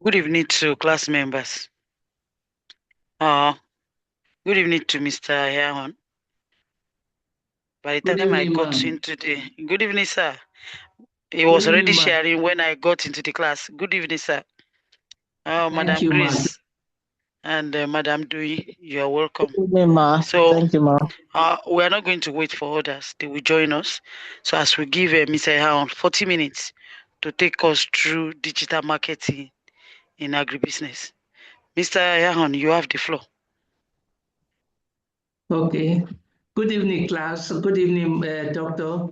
Good evening to class members. Good evening to Mr. Yahon. By the time I got into the good evening, sir. He was already sharing when I got into the class. Good evening, sir. Madam Grace and Madam Dui, you are welcome. Good evening, ma. So, thank you, ma. We are not going to wait for others. They will join us. So, as we give Mr. Yahon 40 minutes to take us through digital marketing in agribusiness. Mr. Yahon, you have the floor. Okay. Good evening, class. Good evening, doctor.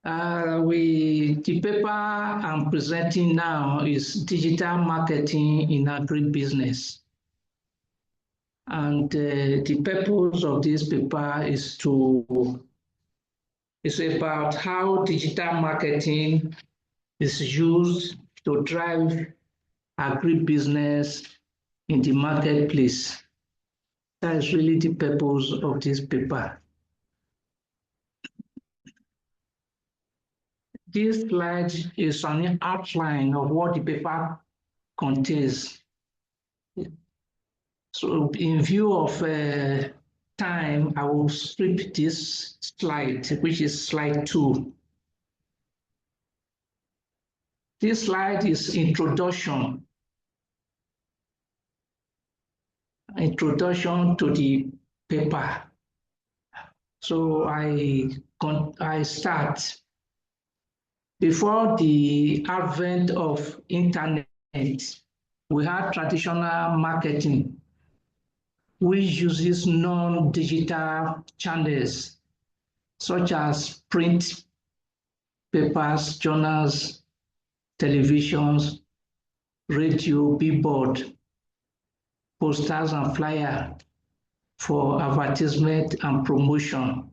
The paper I'm presenting now is Digital Marketing in Agribusiness. And the purpose of this paper is about how digital marketing is used to drive agribusiness in the marketplace. That is really the purpose of this paper. This slide is an outline of what the paper contains. So in view of time, I will skip this slide, which is slide 2. This slide is introduction to the paper. So I start. Before the advent of internet, we had traditional marketing, which uses non-digital channels such as print, papers, journals, televisions, radio, billboard, posters, and flyers for advertisement and promotion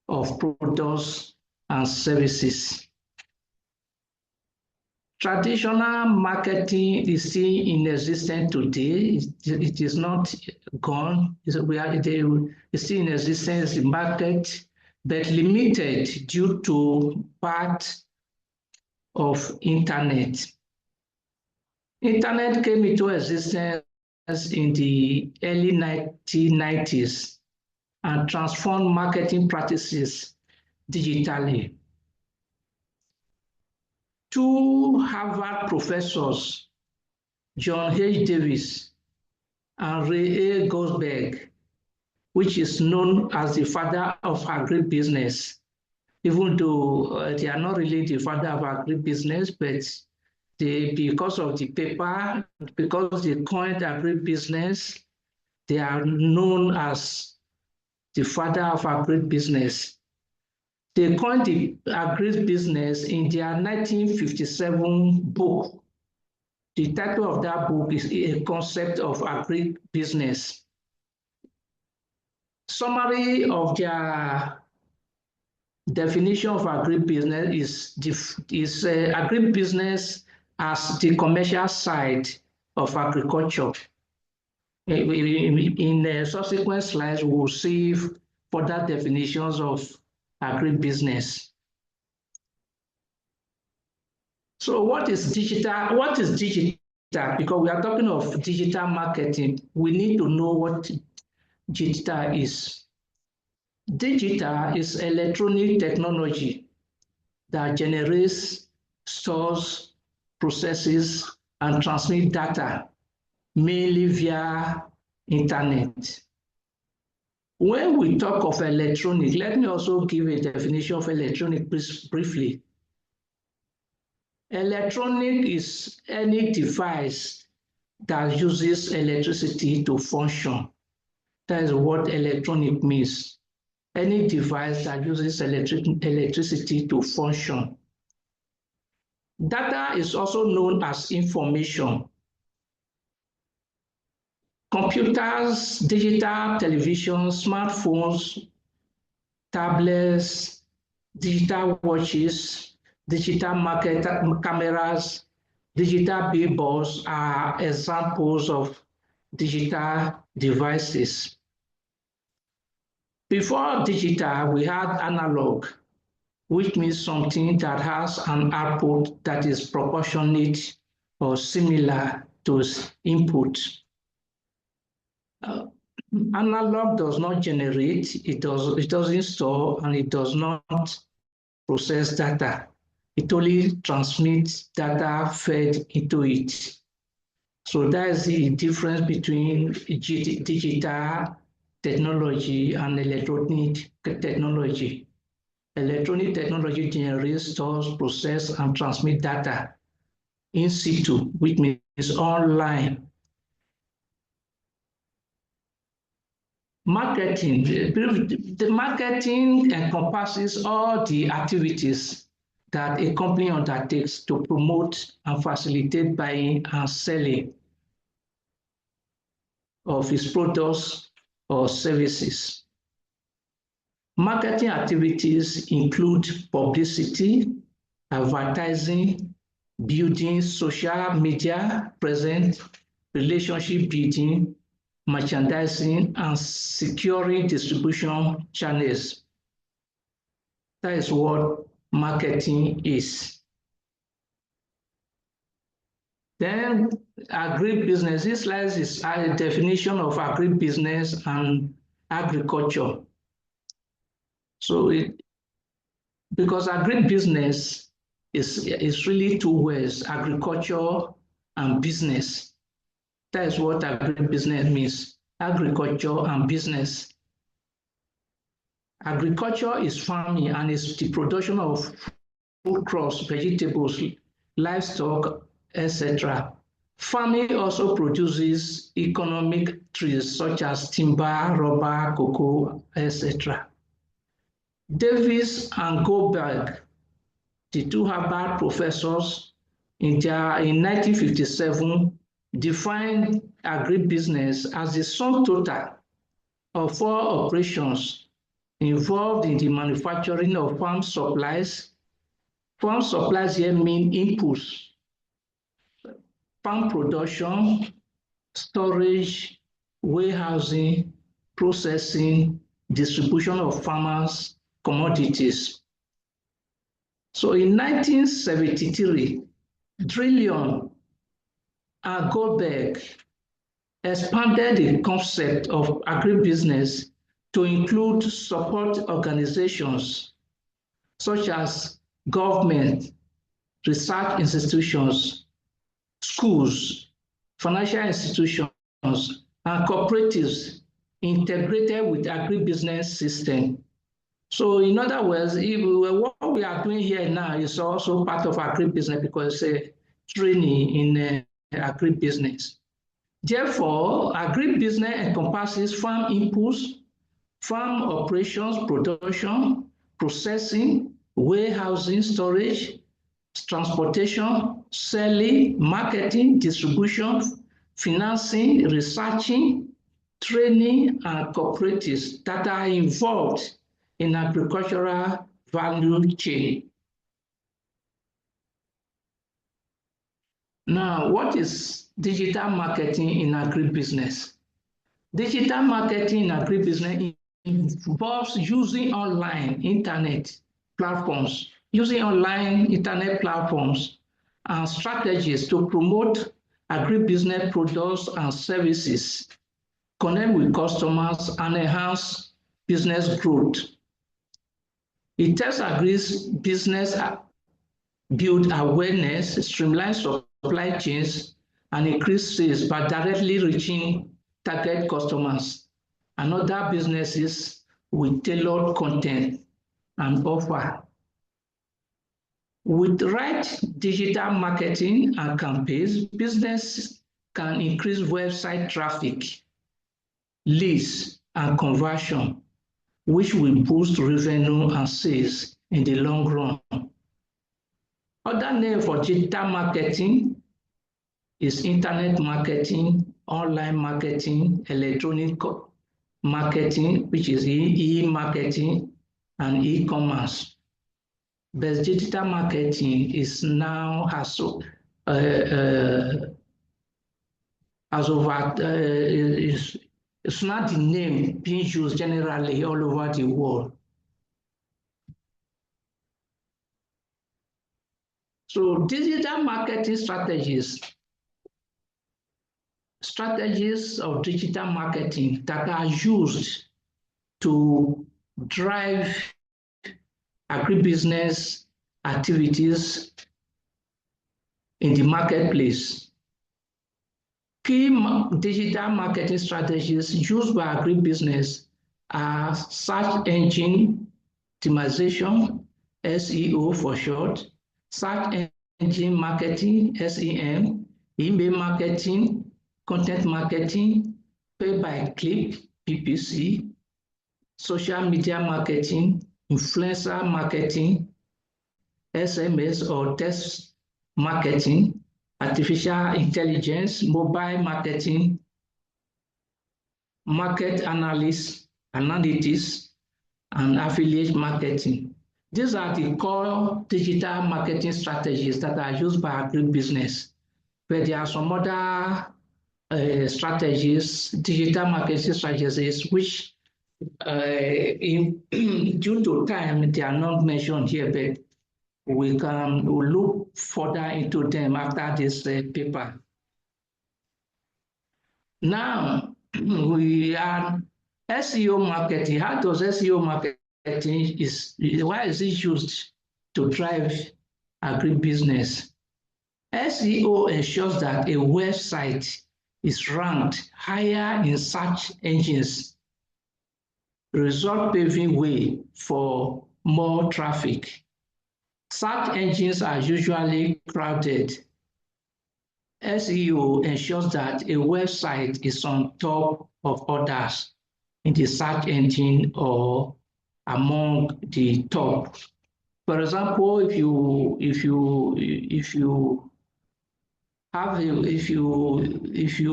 of products and services. Traditional marketing is still in existence today. It is not gone. It's still in existence in market, but limited due to part of internet. Internet came into existence in the early 1990s and transformed marketing practices digitally. Two Harvard professors, John H. Davis and Ray A. Gosberg, which is known as the father of agribusiness, even though they are not really the father of agribusiness, but because of the paper, because they coined agribusiness, they are known as the father of agribusiness. They coined the agribusiness in their 1957 book. The title of that book is A Concept of Agribusiness. Summary of their definition of agribusiness is agribusiness as the commercial side of agriculture. In subsequent slides, we will see further definitions of agribusiness. So what is digital? What is digital? Because we are talking of digital marketing, we need to know what digital is. Digital is electronic technology that generates, stores, processes, and transmits data, mainly via internet. When we talk of electronic, let me also give a definition of electronic briefly. Electronic is any device that uses electricity to function. That is what electronic means. Any device that uses electricity to function. Data is also known as information. Computers, digital television, smartphones, tablets, digital watches, digital market cameras, digital billboards are examples of digital devices. Before digital, we had analog. which means something that has an output that is proportionate or similar to input. Analog does not generate, it doesn't store, and it does not process data. It only transmits data fed into it. So that's the difference between digital technology and electronic technology. Electronic technology generates, stores, processes, and transmits data in situ, which means online. Marketing. The marketing encompasses all the activities that a company undertakes to promote and facilitate buying and selling of its products or services. Marketing activities include publicity, advertising, building social media presence, relationship building, merchandising, and securing distribution channels. That is what marketing is. Then agribusiness. This slide is a definition of agribusiness and agriculture. So because agribusiness is really two words, agriculture and business. That is what agribusiness means, agriculture and business. Agriculture is farming and is the production of food crops, vegetables, livestock, etc. Farming also produces economic trees such as timber, rubber, cocoa, etc. Davis and Goldberg, the two Harvard professors, in 1957, defined agribusiness as the sum total of all operations involved in the manufacturing of farm supplies. Farm supplies here mean inputs, farm production, storage, warehousing, processing, distribution of farmers' commodities. So in 1973, Drillion and Goldberg expanded the concept of agribusiness to include support organizations such as government, research institutions, schools, financial institutions, and cooperatives integrated with agribusiness system. So in other words, what we are doing here now is also part of agribusiness because it's a training in agribusiness. Therefore, agribusiness encompasses farm inputs, farm operations, production, processing, warehousing, storage, transportation, selling, marketing, distribution, financing, researching, training, and cooperatives that are involved in agricultural value chain. Now, what is digital marketing in agribusiness? Digital marketing in agribusiness involves using internet platforms and strategies to promote agribusiness products and services, connect with customers, and enhance business growth. It helps agribusiness build awareness, streamline supply chains, and increase sales by directly reaching target customers and other businesses with tailored content and offer. With right digital marketing and campaigns, business can increase website traffic, leads, and conversion, which will boost revenue and sales in the long run. Other name for digital marketing is internet marketing, online marketing, electronic marketing, which is e-marketing, and e-commerce. But digital marketing is now is not the name being used generally all over the world. So digital marketing strategies of digital marketing that are used to drive agribusiness activities in the marketplace. Key digital marketing strategies used by agribusiness are search engine optimization, SEO for short, search engine marketing, SEM, email marketing, content marketing, pay-by-click, PPC, social media marketing, influencer marketing, SMS or text marketing, artificial intelligence, mobile marketing, market analytics, and affiliate marketing. These are the core digital marketing strategies that are used by agribusiness. But there are some other digital marketing strategies, which due to time, they are not mentioned here, but we'll look further into them after this paper. Now, we are SEO marketing. How does SEO marketing why is it used to drive agribusiness? SEO ensures that a website is ranked higher in search engines, result paving way for more traffic. Search engines are usually crowded. SEO ensures that a website is on top of others in the search engine or among the top. For example, if you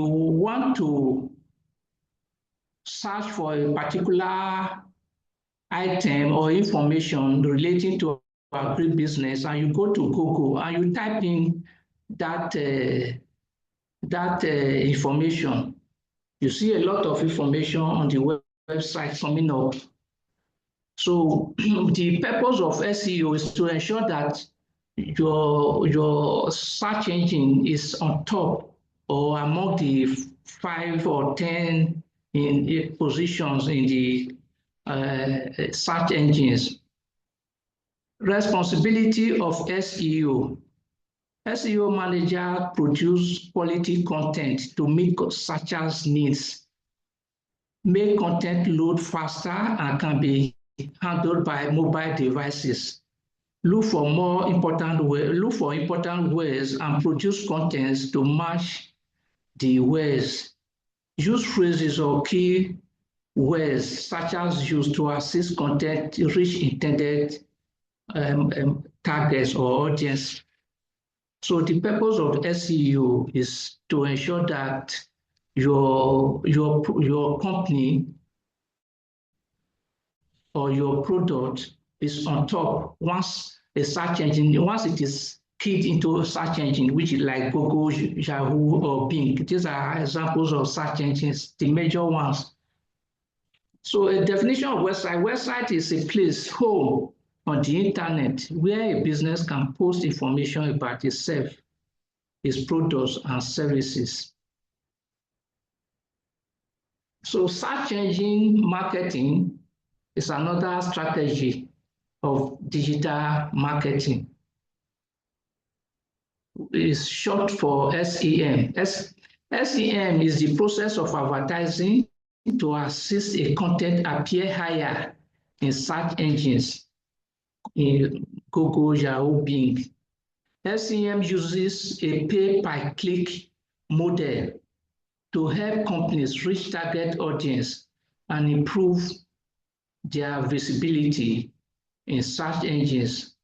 want to search for a particular item or information relating to agribusiness, and you go to Google and you type in that information, you see a lot of information on the website coming up. So the purpose of SEO is to ensure that your search engine is on top or among the 5 or 10 in positions in the search engines. Responsibility of SEO. SEO manager produce quality content to meet searchers' needs. Make content load faster and can be handled by mobile devices. Look for important words and produce contents to match the words. Use phrases or key words such as used to assist content reach intended targets or audience. So the purpose of SEO is to ensure that your company or your product is on top once it is keyed into a search engine, which is like Google, Yahoo, or Bing. These are examples of search engines, the major ones. So a definition of website. Website is a place, home on the internet, where a business can post information about itself, its products and services. So search engine marketing is another strategy of digital marketing. It's short for SEM. SEM is the process of advertising to assist a content appear higher in search engines in Google, Yahoo, Bing. SEM uses a pay-per-click model to help companies reach target audience and improve their visibility in search engines.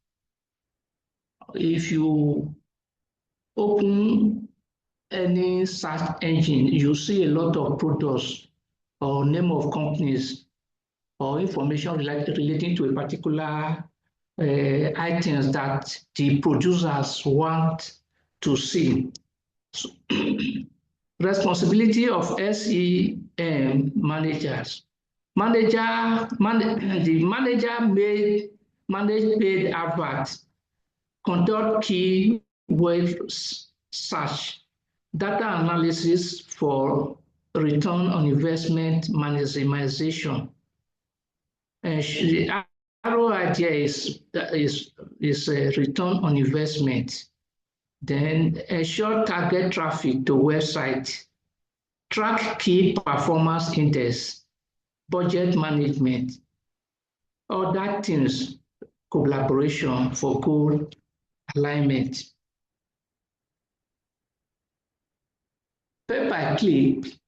If you open any search engine, you see a lot of products or name of companies or information relating to a particular items that the producers want to see. So, responsibility of SEM managers. The manager may manage paid adverts conduct key word search, data analysis for return on investment maximization. And the ROI idea is a return on investment. Then ensure target traffic to website, track key performance index, budget management, other things, collaboration for goal alignment. Pay-per-click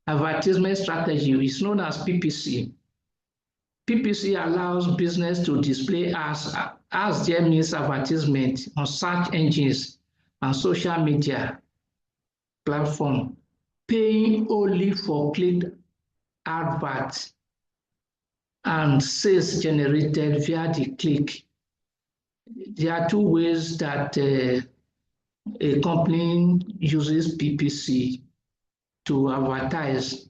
advertisement strategy is known as PPC. PPC allows business to display as their means advertisement on search engines and social media platform, paying only for clicked adverts and sales generated via the click. There are two ways that a company uses PPC to advertise.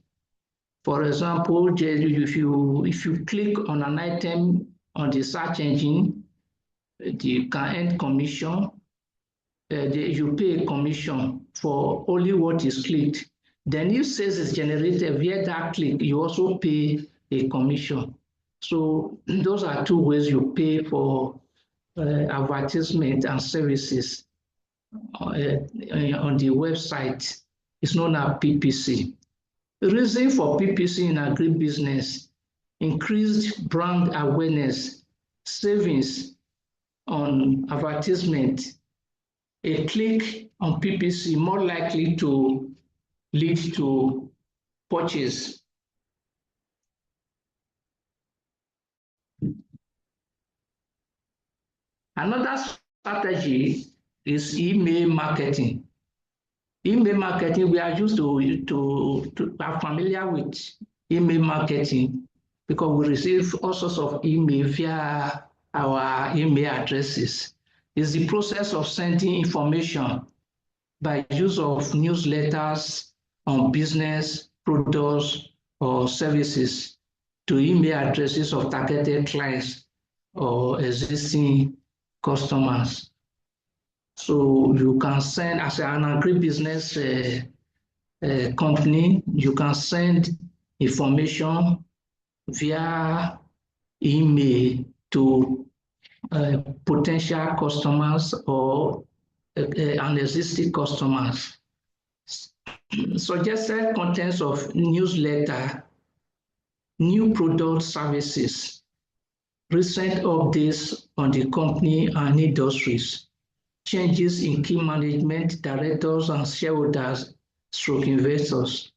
For example, if you click on an item on the search engine, you can earn commission. You pay a commission for only what is clicked. Then if sales is generated via that click, you also pay a commission. So those are two ways you pay for advertisement and services on the website. It's known as PPC. The reason for PPC in agribusiness: increased brand awareness, savings on advertisement. A click on PPC more likely to lead to purchase. Another strategy is email marketing. Email marketing, we are used to are familiar with email marketing because we receive all sorts of email via our email addresses. It's the process of sending information by use of newsletters on business, products, or services to email addresses of targeted clients or existing customers. So you can send, as an agribusiness company, you can send information via email to potential customers or existing customers. Suggested contents of newsletter, new product services, recent updates on the company and industries, changes in key management, directors and shareholders, investors,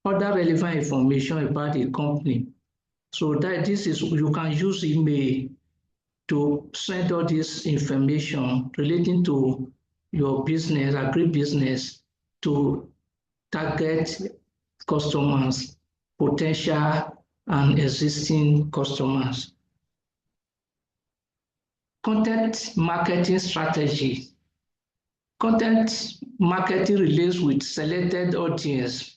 other relevant information about the company. So that this is, you can use email to send all this information relating to your business, agribusiness, to target customers, potential and existing customers. Content marketing strategy. Content marketing relates with selected audience.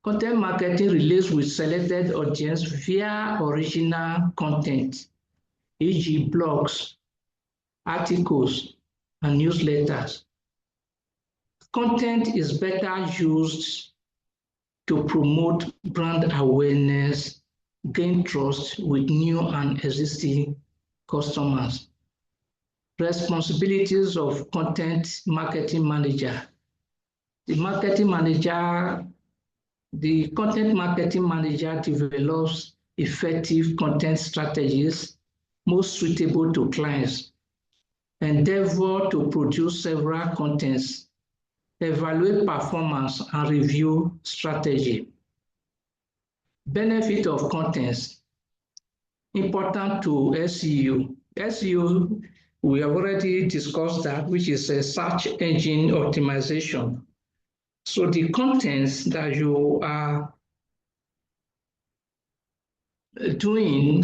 Content marketing relates with selected audience via original content, e.g. blogs, articles, and newsletters. Content is better used to promote brand awareness, gain trust with new and existing customers. Responsibilities of content marketing manager. The content marketing manager develops effective content strategies most suitable to clients, endeavor to produce several contents, evaluate performance and review strategy. Benefit of contents. Important to SEO. SEO, we have already discussed that, which is a search engine optimization. So the contents that you are doing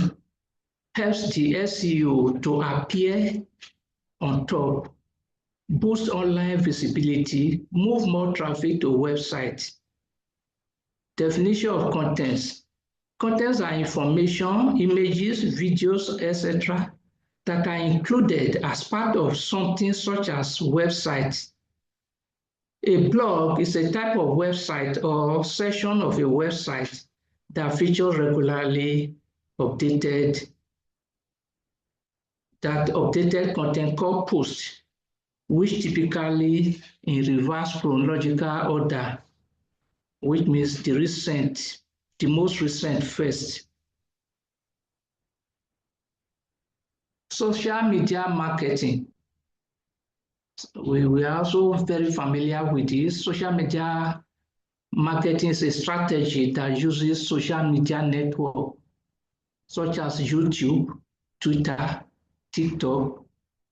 helps the SEO to appear on top, boost online visibility, move more traffic to websites. Definition of contents. Contents are information, images, videos, etc. that are included as part of something such as websites. A blog is a type of website or section of a website that features regularly updated content called posts, which typically in reverse chronological order, which means the most recent first. Social media marketing. We are also very familiar with this. Social media marketing is a strategy that uses social media network such as YouTube, Twitter, TikTok,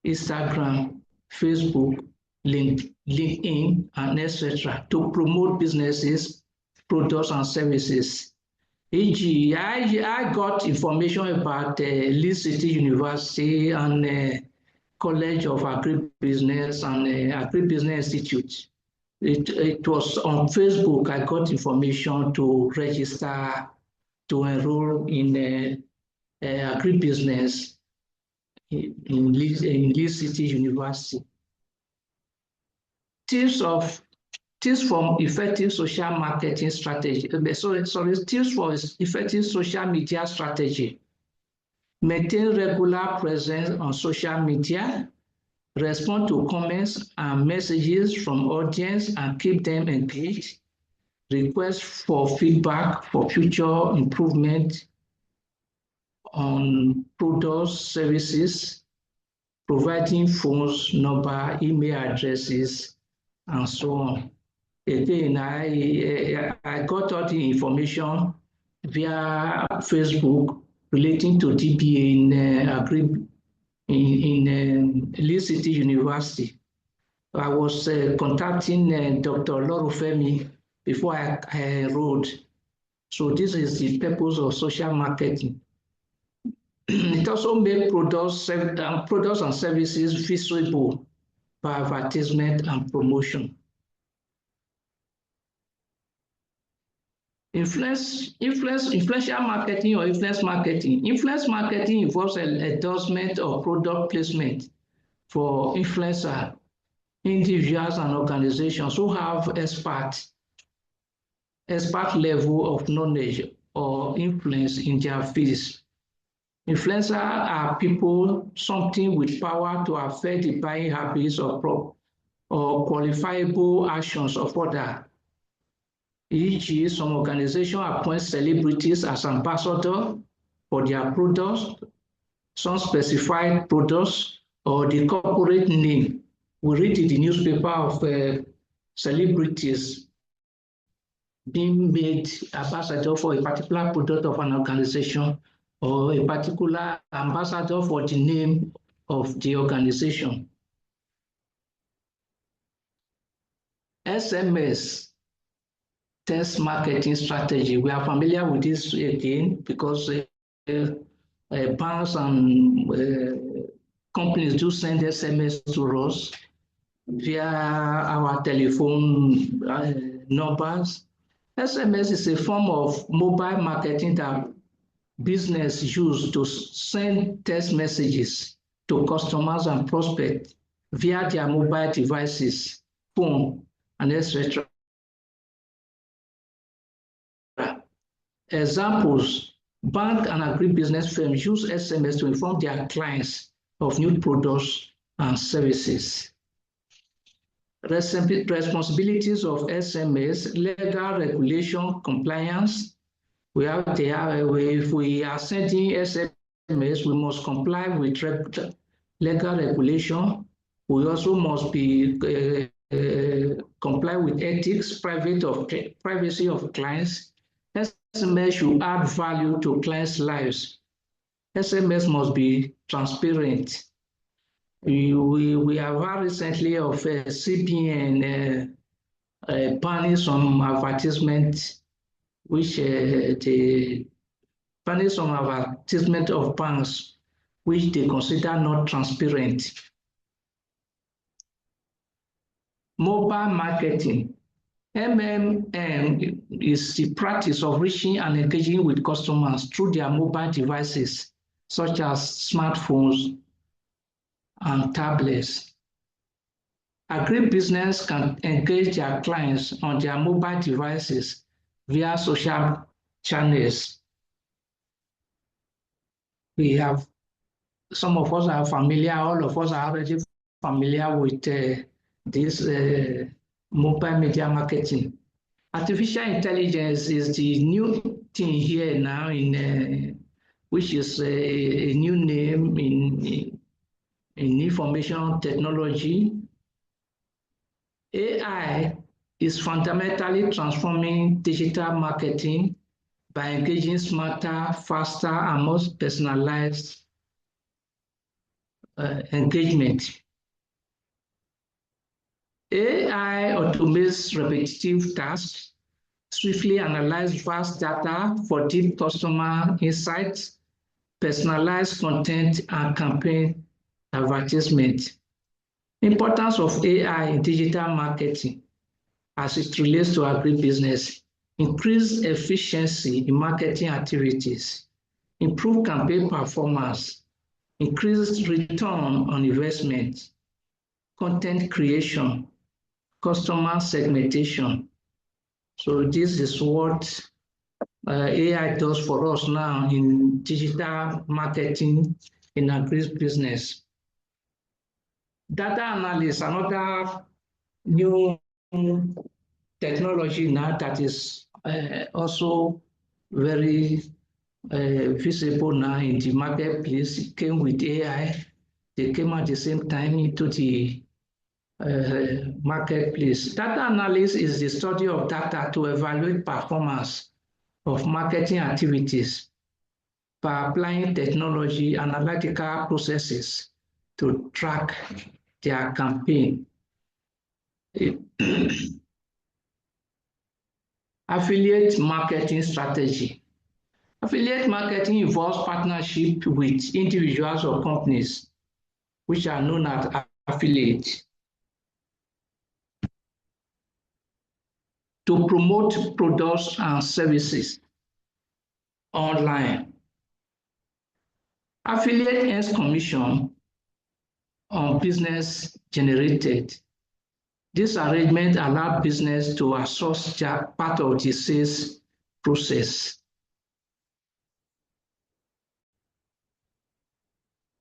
Instagram, Facebook, LinkedIn, and etc. to promote businesses, products, and services. E.g., I got information about Lee City University and College of Agribusiness and Agribusiness Institute. It was on Facebook I got information to register to enroll in agribusiness in Lee City University. Tips from effective social marketing strategy. Tips for effective social media strategy. Maintain regular presence on social media. Respond to comments and messages from audience and keep them engaged. Request for feedback for future improvement on products, services, providing phones, number, email addresses, and so on. Again, I got all the information via Facebook relating to DBA in Lee City University. I was contacting Dr. Lorufemi before I enrolled. So this is the purpose of social marketing. It also makes products and services visible by advertisement and promotion. Influential marketing or influence marketing. Influence marketing involves an endorsement or product placement for influencer, individuals and organizations who have expert level of knowledge or influence in their fields. Influencers are people, something with power to affect the buying habits or qualifiable actions of others. E.g., some organizations appoint celebrities as ambassadors for their products, some specified products, or the corporate name. We read in the newspaper of celebrities being made ambassador for a particular product of an organization or a particular ambassador for the name of the organization. SMS, text marketing strategy. We are familiar with this again because banks and companies do send SMS to us via our telephone numbers. SMS is a form of mobile marketing that business use to send text messages to customers and prospects via their mobile devices, phone, and etc. Examples: bank and agribusiness firms use SMS to inform their clients of new products and services. Responsibilities of SMS: legal regulation, compliance. If we are sending SMS, we must comply with legal regulation. We also must be comply with ethics, privacy of clients. SMS should add value to clients' lives. SMS must be transparent. We have heard recently of CBN banning some advertisements, which banning some advertisement of banks, which they consider not transparent. Mobile marketing. MMM is the practice of reaching and engaging with customers through their mobile devices, such as smartphones and tablets. Agribusiness can engage their clients on their mobile devices via social channels. We have, some of us are familiar, all of us are already familiar with this mobile media marketing. Artificial intelligence is the new thing here now, which is a new name in information technology. AI is fundamentally transforming digital marketing by engaging smarter, faster, and more personalized engagement. AI automates repetitive tasks, swiftly analyze vast data for deep customer insights, personalized content, and campaign advertisement. Importance of AI in digital marketing as it relates to agribusiness: increase efficiency in marketing activities, improve campaign performance, increase return on investment, content creation, customer segmentation. So this is what AI does for us now in digital marketing in agribusiness. Data analysis, another new technology now that is also very visible now in the marketplace. It came with AI. They came at the same time into the marketplace. Data analysis is the study of data to evaluate performance of marketing activities by applying technology and analytical processes to track their campaign. Affiliate marketing strategy. Affiliate marketing involves partnership with individuals or companies, which are known as affiliates, to promote products and services online. Affiliate earns commission on business generated. This arrangement allows business to outsource part of the sales process.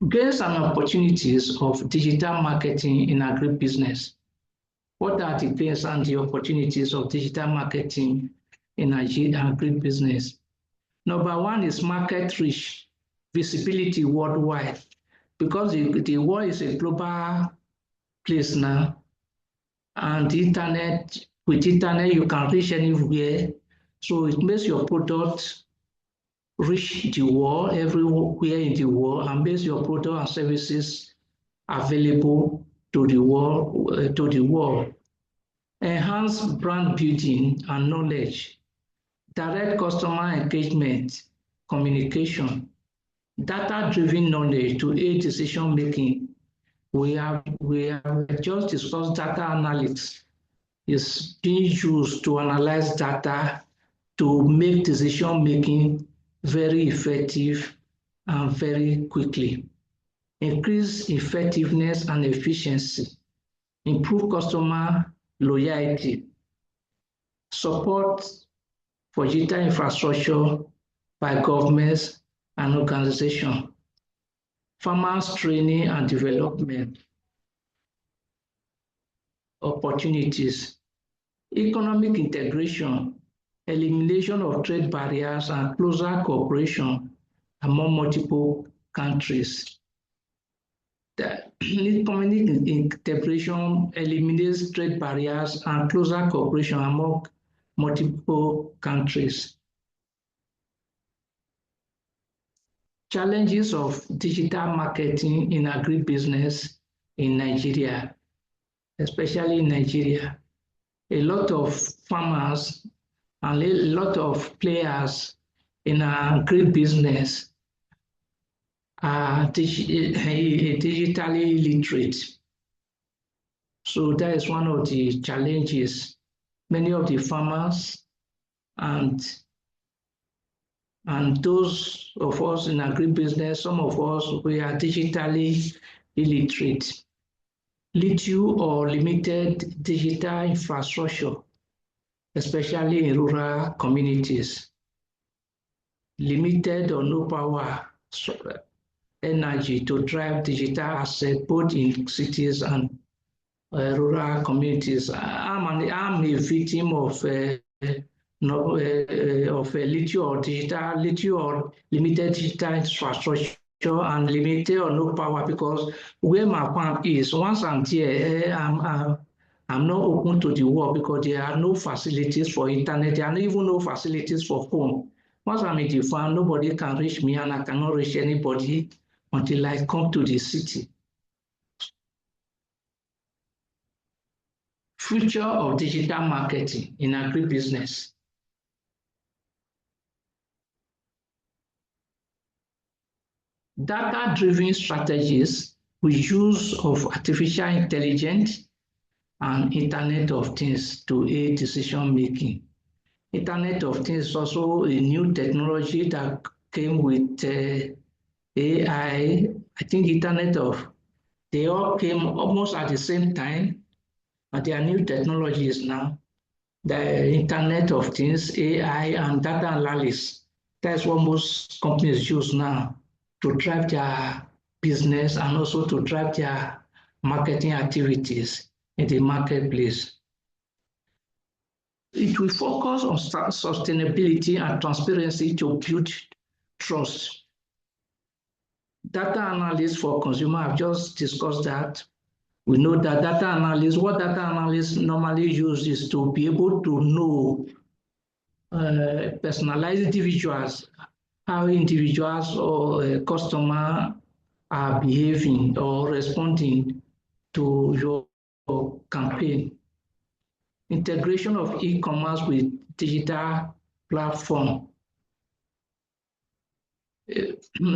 Gains and opportunities of digital marketing in agribusiness. What are the gains and the opportunities of digital marketing in agribusiness? Number one is market reach, visibility worldwide, because the world is a global place now, and with internet you can reach anywhere, so it makes your product reach the world, everywhere in the world, and makes your product and services available to the world. Enhance brand building and knowledge, direct customer engagement, communication, data-driven knowledge to aid decision making. We have just discussed data analytics is being used to analyze data to make decision making very effective and very quickly. Increase effectiveness and efficiency, improve customer loyalty, support for digital infrastructure by governments and organizations, farmers training and development opportunities, economic integration, elimination of trade barriers, and closer cooperation among multiple countries. The economic integration eliminates trade barriers and closer cooperation among multiple countries. Challenges of digital marketing in agribusiness in Nigeria, especially in Nigeria. A lot of farmers and a lot of players in agribusiness are digitally literate. So that is one of the challenges many of the farmers and those of us in agribusiness, some of us, we are digitally illiterate. Little or limited digital infrastructure, especially in rural communities. Limited or no power energy to drive digital asset both in cities and rural communities. I'm a victim of little or limited digital infrastructure and limited or no power, because where my farm is, once I'm there, I'm not open to the world because there are no facilities for internet. There are even no facilities for phone. Once I'm in the farm, nobody can reach me and I cannot reach anybody until I come to the city. Future of digital marketing in agribusiness. Data-driven strategies with use of artificial intelligence and Internet of Things to aid decision making. Internet of Things is also a new technology that came with AI. I think they all came almost at the same time, but they are new technologies now. The Internet of Things, AI, and data analysis. That's what most companies use now to drive their business and also to drive their marketing activities in the marketplace. It will focus on sustainability and transparency to build trust. Data analysis for consumer, I've just discussed that. We know that what data analysts normally use is to be able to know personalized individuals, how individuals or customer are behaving or responding to your campaign. Integration of e-commerce with digital platform.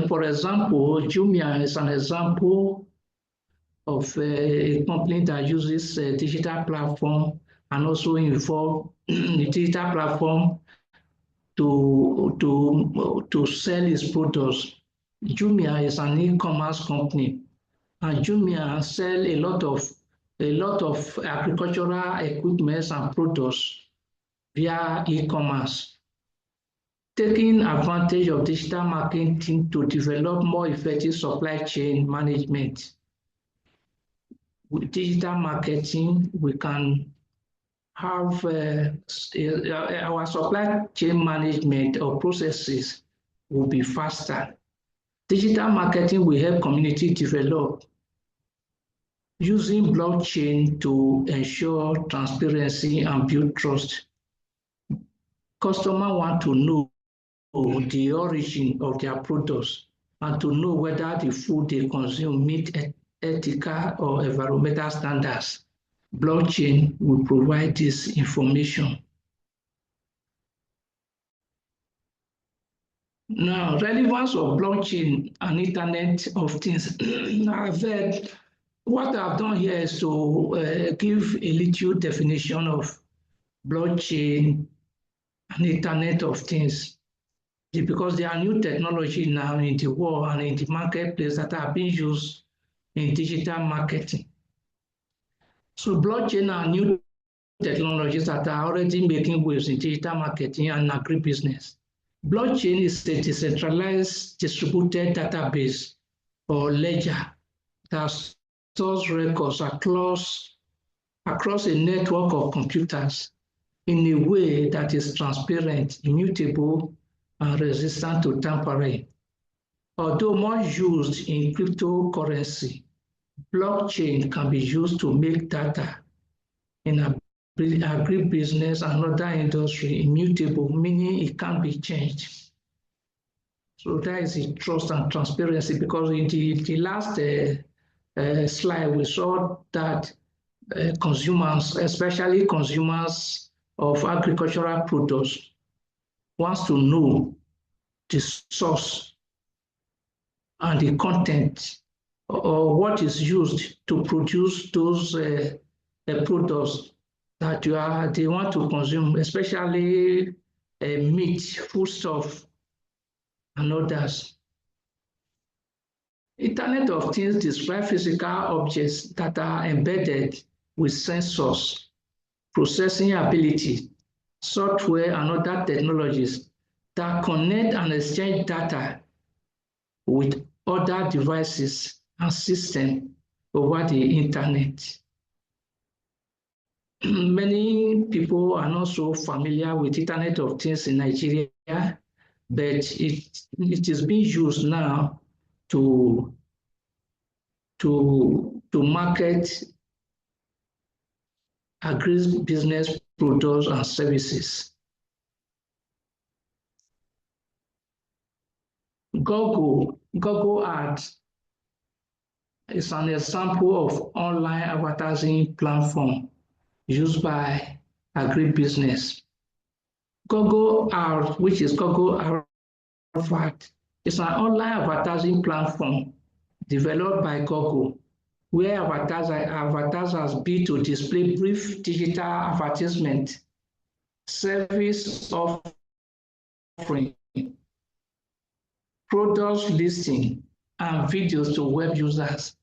For example, Jumia is an example of a company that uses a digital platform and also involve the digital platform to sell its products. Jumia is an e-commerce company, and Jumia sell a lot of agricultural equipment and products via e-commerce, taking advantage of digital marketing to develop more effective supply chain management. With digital marketing, we can have our supply chain management or processes will be faster. Digital marketing will help community develop using blockchain to ensure transparency and build trust. Customers want to know the origin of their products and to know whether the food they consume meet ethical or environmental standards. Blockchain will provide this information. Now, relevance of blockchain and Internet of Things. What I've done here is to give a little definition of blockchain and Internet of Things, because there are new technology now in the world and in the marketplace that are being used in digital marketing. So blockchain are new technologies that are already making waves in digital marketing and agribusiness. Blockchain is a decentralized distributed database or ledger that stores records across a network of computers in a way that is transparent, immutable, and resistant to tampering. Although more used in cryptocurrency, blockchain can be used to make data in agribusiness and other industry immutable, meaning it can't be changed. So that is the trust and transparency, because in the last slide we saw that consumers, especially consumers of agricultural products, wants to know the source and the content or what is used to produce those products that they want to consume, especially meat, foodstuff, and others. Internet of Things describe physical objects that are embedded with sensors, processing ability, software, and other technologies that connect and exchange data with other devices and systems over the internet. Many people are not so familiar with Internet of Things in Nigeria, but it is being used now to market agribusiness products and services. Google Ads is an example of online advertising platform used by agribusiness. Google Ads, which is Google Ads, is an online advertising platform developed by Google, where advertisers bid to display brief digital advertisement, service offering, product listing, and videos to web users.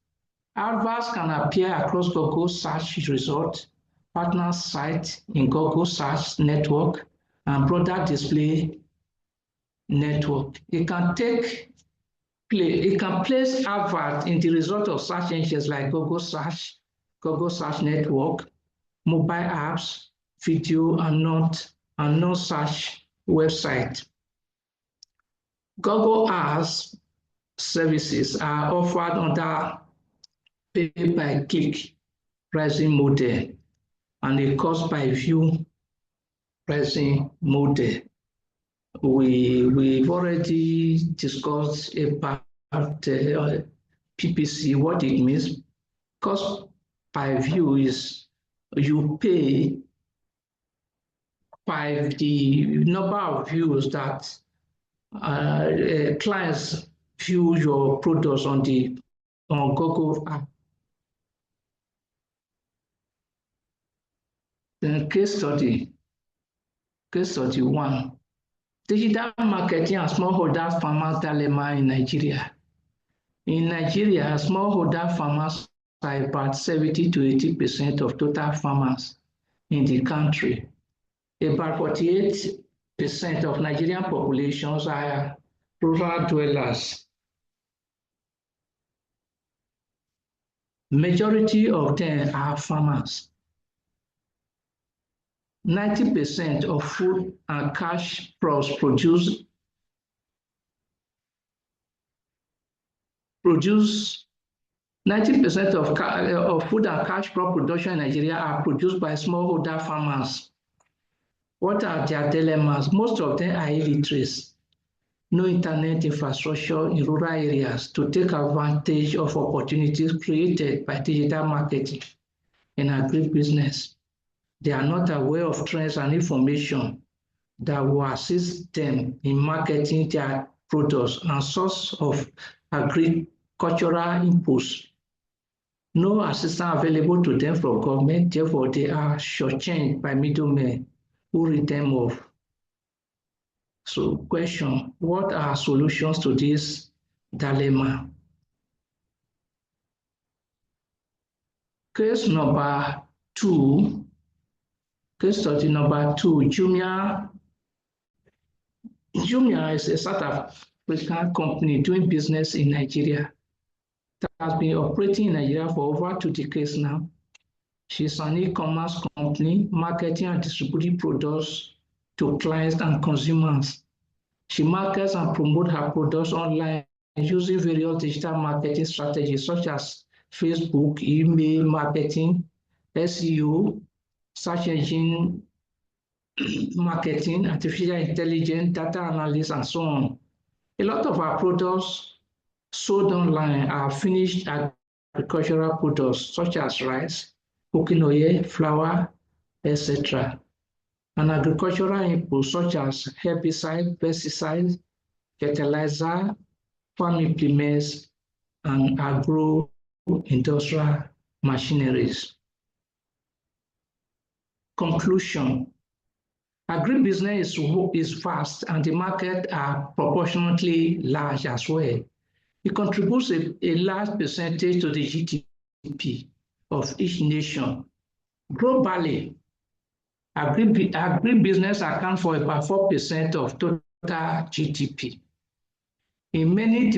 Adverts can appear across Google search results, partner sites in Google Search Network, and broader display network. It can place adverts in the result of search engines like Google Search Network, mobile apps, video, and non-search website. Google Ads services are offered under pay-by-click pricing model and a cost-by-view pricing model. We've already discussed about PPC, what it means. Cost by view is you pay by the number of views that clients view your products on Google app. Then case study 1. Digital marketing and smallholder farmers dilemma in Nigeria. In Nigeria, smallholder farmers are about 70 to 80% of total farmers in the country. About 48% of Nigerian populations are rural dwellers. Majority of them are farmers. 90% of food and cash crops produced 90% of food and cash crop production in Nigeria are produced by smallholder farmers. What are their dilemmas? Most of them are illiterate. No internet infrastructure in rural areas to take advantage of opportunities created by digital marketing in agribusiness. They are not aware of trends and information that will assist them in marketing their products and source of agricultural inputs. No assistance available to them from government, therefore they are shortchanged by middlemen who read them off. So question, what are solutions to this dilemma? Case study number 2, Jumia is a South African company doing business in Nigeria that has been operating in Nigeria for over 2 decades now. She's an e-commerce company marketing and distributing products to clients and consumers. She markets and promotes her products online using various digital marketing strategies such as Facebook, email marketing, SEO, search engine marketing, artificial intelligence, data analysis, and so on. A lot of our products sold online are finished agricultural products such as rice, cooking oil, flour, etc. And agricultural inputs such as herbicide, pesticides, fertilizer, farm implements, and agro-industrial machineries. Conclusion: agribusiness is vast and the market are proportionately large as well. It contributes a large percentage to the GDP of each nation. Globally, agribusiness accounts for about 4% of total GDP. In many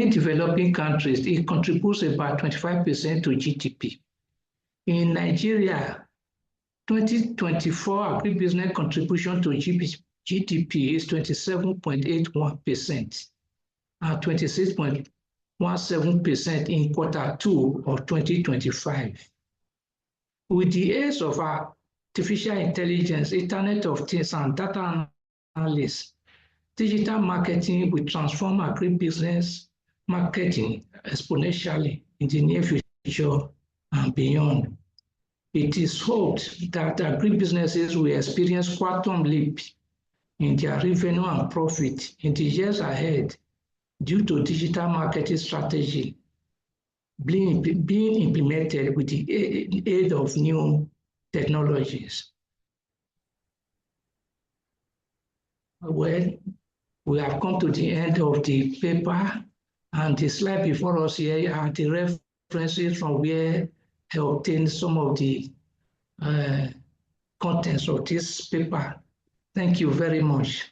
developing countries, it contributes about 25% to GDP. In Nigeria, 2024 agribusiness contribution to GDP is 27.81% and 26.17% in Q2 of 2025. With the age of artificial intelligence, Internet of Things, and data analysis, digital marketing will transform agribusiness marketing exponentially in the near future and beyond. It is hoped that agribusinesses will experience quantum leap in their revenue and profit in the years ahead due to digital marketing strategy being implemented with the aid of new technologies. Well, we have come to the end of the paper, and the slide before us here are the references from where I obtained some of the contents of this paper. Thank you very much.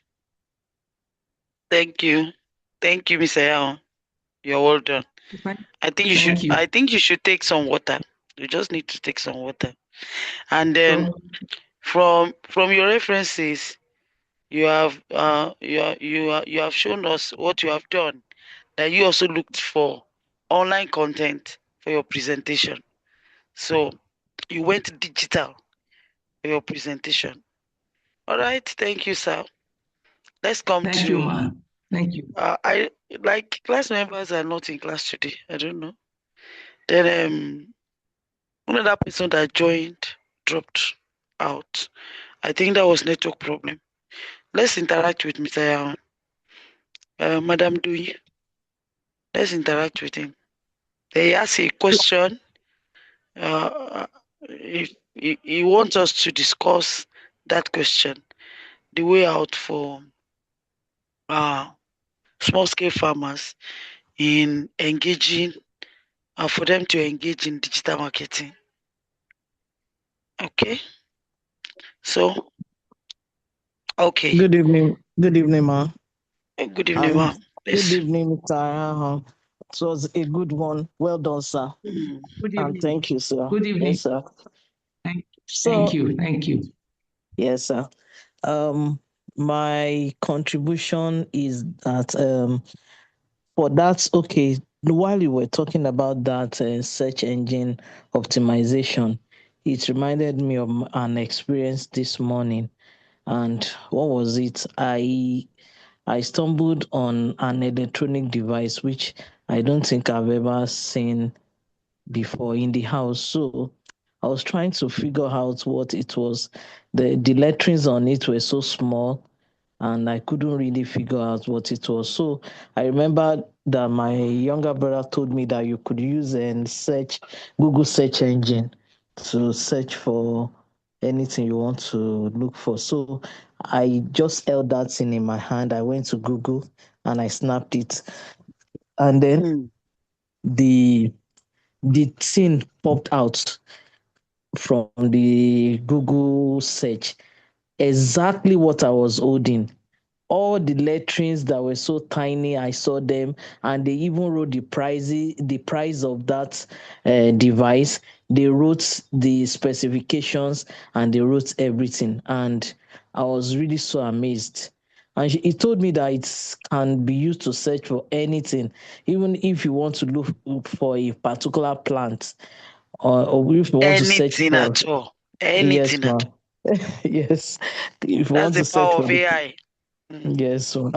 Thank you. Thank you, Mr. Yao. You're well done. I think you should take some water. You just need to take some water. And then from your references, you have shown us what you have done. That you also looked for online content for your presentation. So you went digital for your presentation. All right, thank you, sir. Let's come Thank you, ma'am. Thank you. I like class members are not in class today. I don't know. Then another person that joined dropped out. I think that was network problem. Let's interact with Mr. Yawan. Madam Dui. Let's interact with him. They ask a question. If he wants us to discuss that question, the way out for small scale farmers in engaging, for them to engage in digital marketing. Okay. So, okay. Good evening. Good evening, ma. Good evening, ma'am. Good evening, Mr. It was a good one. Well done, sir. Good evening. And thank you, sir. Good evening. Yes, sir. Thank you. Thank you. Yes, sir. My contribution is that for that, okay, while you were talking about that search engine optimization, it reminded me of an experience this morning. And what was it? I stumbled on an electronic device which I don't think I've ever seen before in the house. So I was trying to figure out what it was. The letterings on it were so small and I couldn't really figure out what it was. So I remember that my younger brother told me that you could use and search Google search engine to search for anything you want to look for. So I just held that thing in my hand. I went to Google and I snapped it. And then the thing popped out from the Google search. Exactly what I was holding. All the letterings that were so tiny, I saw them, and they even wrote the price of that device. They wrote the specifications and they wrote everything, and I was really so amazed. And he told me that it can be used to search for anything, even if you want to look for a particular plant, or if you want to search anything for at all. yes, Anything at all. yes, if you That's want the to search power for of the AI. yes, so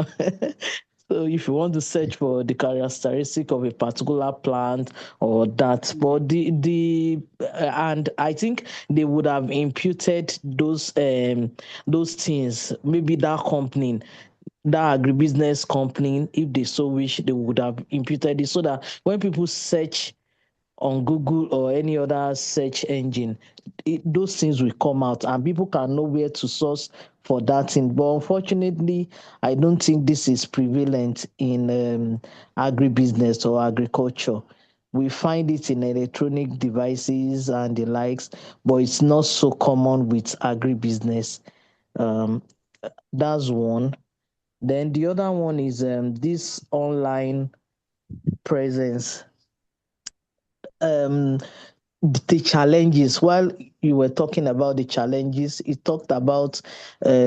so if you want to search for the characteristic of a particular plant or that, but and I think they would have imputed those things, maybe that company, that agribusiness company, if they so wish, they would have imputed it so that when people search on Google or any other search engine, those things will come out and people can know where to source for that thing. But unfortunately, I don't think this is prevalent in agribusiness or agriculture. We find it in electronic devices and the likes, but it's not so common with agribusiness. Um, that's one. Then the other one is this online presence. Um, the challenges, while you were talking about the challenges, it talked about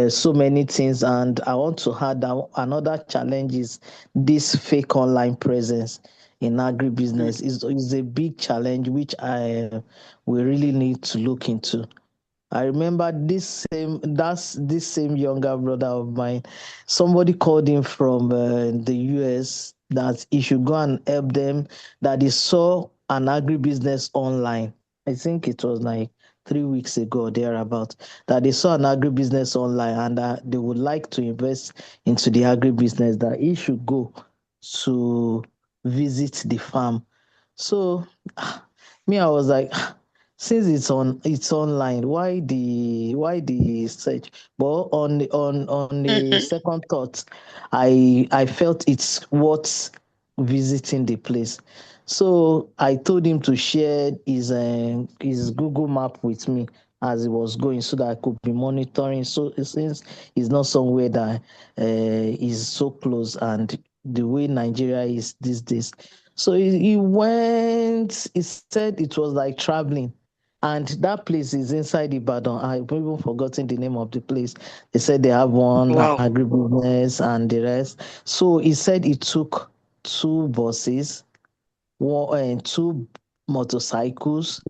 so many things, and I want to add that another challenge is this fake online presence in agribusiness is a big challenge which I we really need to look into. I remember this same younger brother of mine. Somebody called him from the US that he should go and help them. That he saw an agribusiness online. I think it was like 3 weeks ago or thereabout. That they saw an agribusiness online and they would like to invest into the agribusiness. That he should go to visit the farm. So me, I was like, since it's online, why the search? But on the Mhm. second thought, I felt it's worth visiting the place. So I told him to share his Google map with me as he was going so that I could be monitoring. So since it's not somewhere that is so close and the way Nigeria is these days. So he went, he said it was like traveling. And that place is inside Ibadan. I've even forgotten the name of the place. They said they have one Wow. agribusiness and the rest. So he said it took two buses, one and two motorcycles.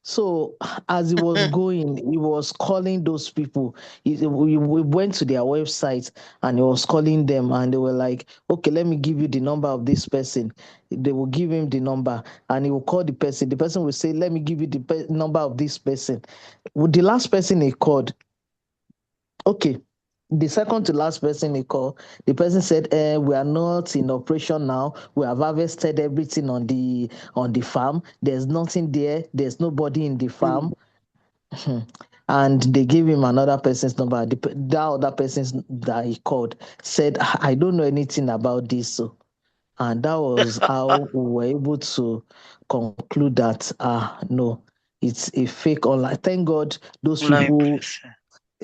So as he was Mm. going, he was calling those people. We went to their website and he was calling them, and they were like, "Okay, let me give you the number of this person." They will give him the number, and he will call the person. The person will say, "Let me give you the number of this person." With the last person he called, okay, the second to last person he called, the person said, "We are not in operation now. We have harvested everything on the farm. There's nothing there. There's nobody in the Mm. farm." And they gave him another person's number. That other person that he called said, "I don't know anything about this." So, and that was how we were able to conclude that, no, it's a fake online. Thank God those Online people, place.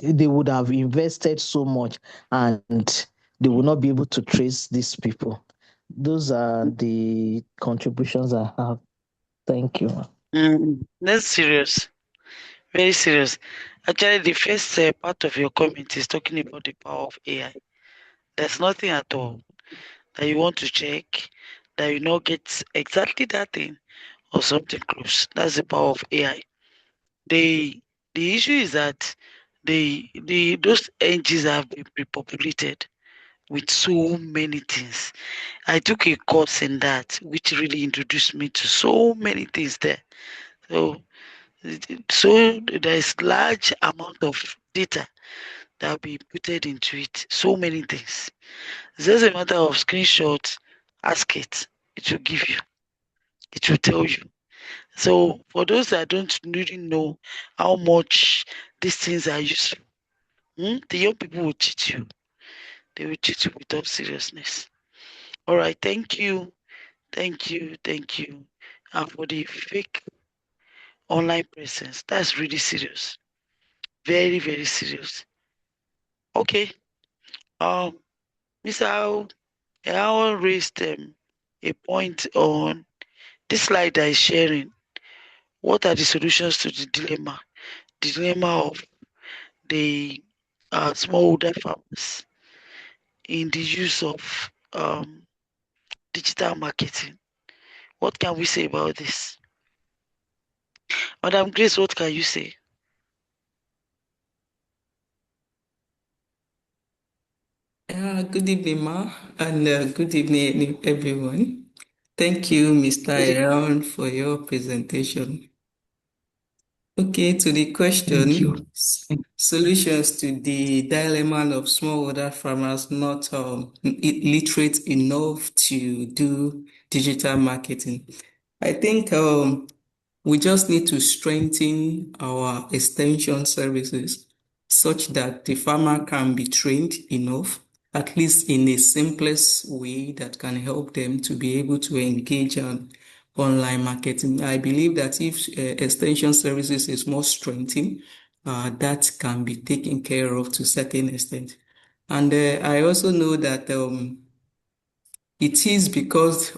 they would have invested so much and they will not be able to trace these people. Those are the contributions I have. Thank you. That's serious. Very serious. Actually, the first part of your comment is talking about the power of AI. There's nothing at all that you want to check that you not get exactly that thing or something close. That's the power of AI. The the issue is that the those engines have been pre-populated with so many things. I took a course in that, which really introduced me to so many things there. So so there is large amount of data that will be inputted into it. So many things. It's just a matter of screenshots, ask it. It will give you. It will tell you. So for those that don't really know how much these things are useful, the young people will cheat you. They will cheat you without seriousness. All right, thank you, thank you. And for the fake online presence, that's really serious. Very, very serious. Okay. Um, Mr. Al raised a point on this slide that is sharing. What are the solutions to the dilemma? The dilemma of the smallholder farmers in the use of digital marketing. What can we say about this? Madam Grace, what can you say? Good evening, Ma, and good evening, everyone. Thank you, Mr. Good evening. Aaron, for your presentation. Okay, to the Thank you. question, solutions to the dilemma of smallholder farmers not literate enough to do digital marketing. I think we just need to strengthen our extension services such that the farmer can be trained enough, at least in a simplest way that can help them to be able to engage on online marketing. I believe that if extension services is more strengthened, that can be taken care of to a certain extent. And I also know that it is because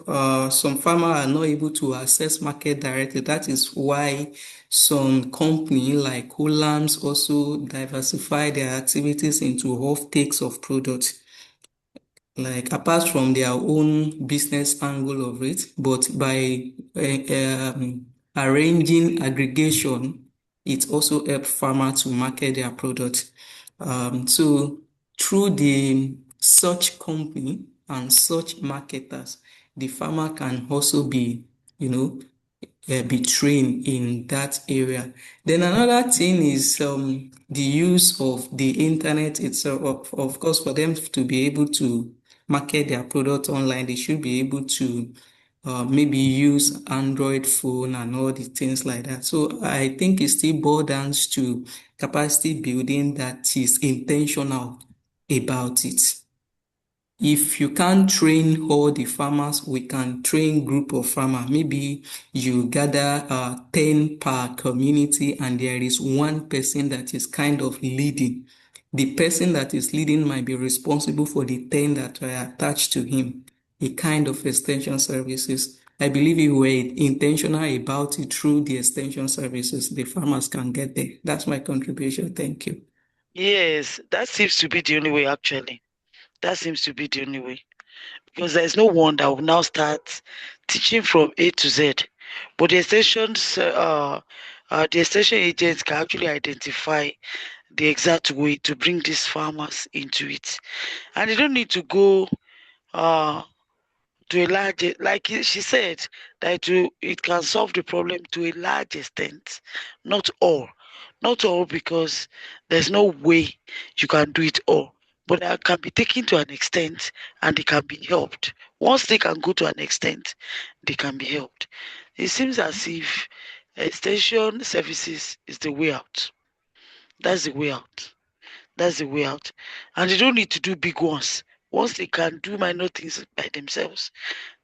some farmers are not able to access market directly. That is why some company like Holams also diversify their activities into off-takes of products, like apart from their own business angle of it, but by arranging aggregation, it also helps farmers to market their products. So through the such company and such marketers, the farmer can also be, be trained in that area. Then another thing is the use of the internet itself. Of course, for them to be able to market their product online, they should be able to maybe use Android phone and all the things like that. So I think it still boils down to capacity building that is intentional about it. If you can't train all the farmers, we can train group of farmers. Maybe you gather 10 per community and there is one person that is kind of leading. The person that is leading might be responsible for the 10 that are attached to him, a kind of extension services. I believe if we're intentional about it through the extension services, the farmers can get there. That's my contribution. Thank you. Yes, that seems to be the only way, actually. That seems to be the only way. Because there's no one that will now start teaching from A to Z. But the extension agents can actually identify the exact way to bring these farmers into it. And they don't need to go uh, to a large, like she said, that it can solve the problem to a large extent. Not all. Not all, because there's no way you can do it all. But they can be taken to an extent and they can be helped. Once they can go to an extent, they can be helped. It seems as if extension services is the way out. That's the way out. That's the way out. And they don't need to do big ones. Once they can do minor things by themselves,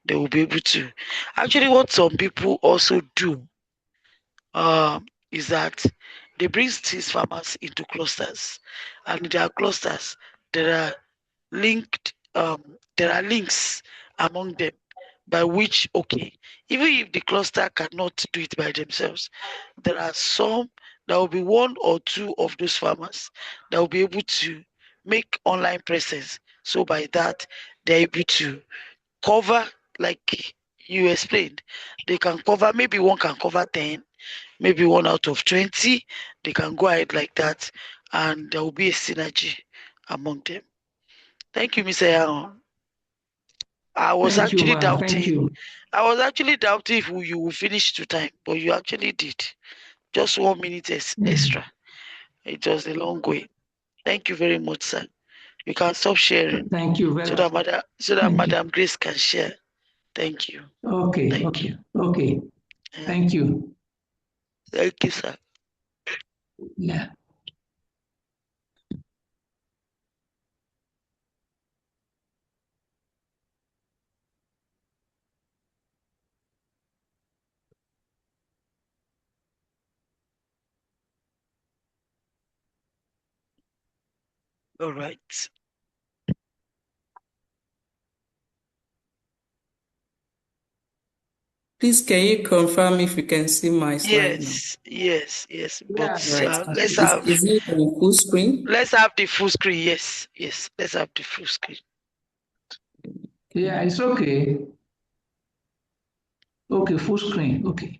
they will be able to. Actually, what some people also do is that they bring these farmers into clusters, and in their clusters there are there are links among them by which, okay, even if the cluster cannot do it by themselves, there are some, there will be one or two of those farmers that will be able to make online presence. So by that, they're able to cover, like you explained, they can cover, maybe one can cover 10, maybe one out of 20, they can go ahead like that, and there will be a synergy among them. Thank you, Mr. Yaron. I was Thank you, actually ma. Thank doubting. you. I was actually doubting if you will finish to time, but you actually did. Just 1 minute Mm. extra. It was a long way. Thank you very much, sir. You can stop sharing Thank you so very. that Thank you. Madam Grace can share. Thank you. Okay. Thank you. Okay. Okay. Yeah. Thank you. Thank you, sir. Yeah. All right. Please, can you confirm if you can see my slide now? Yes, yes, yes. But Yeah. Right. let's Is it on full screen? have the full screen. Yes, yes. Let's have the full screen. Yeah. It's okay. Okay. Full screen. Okay.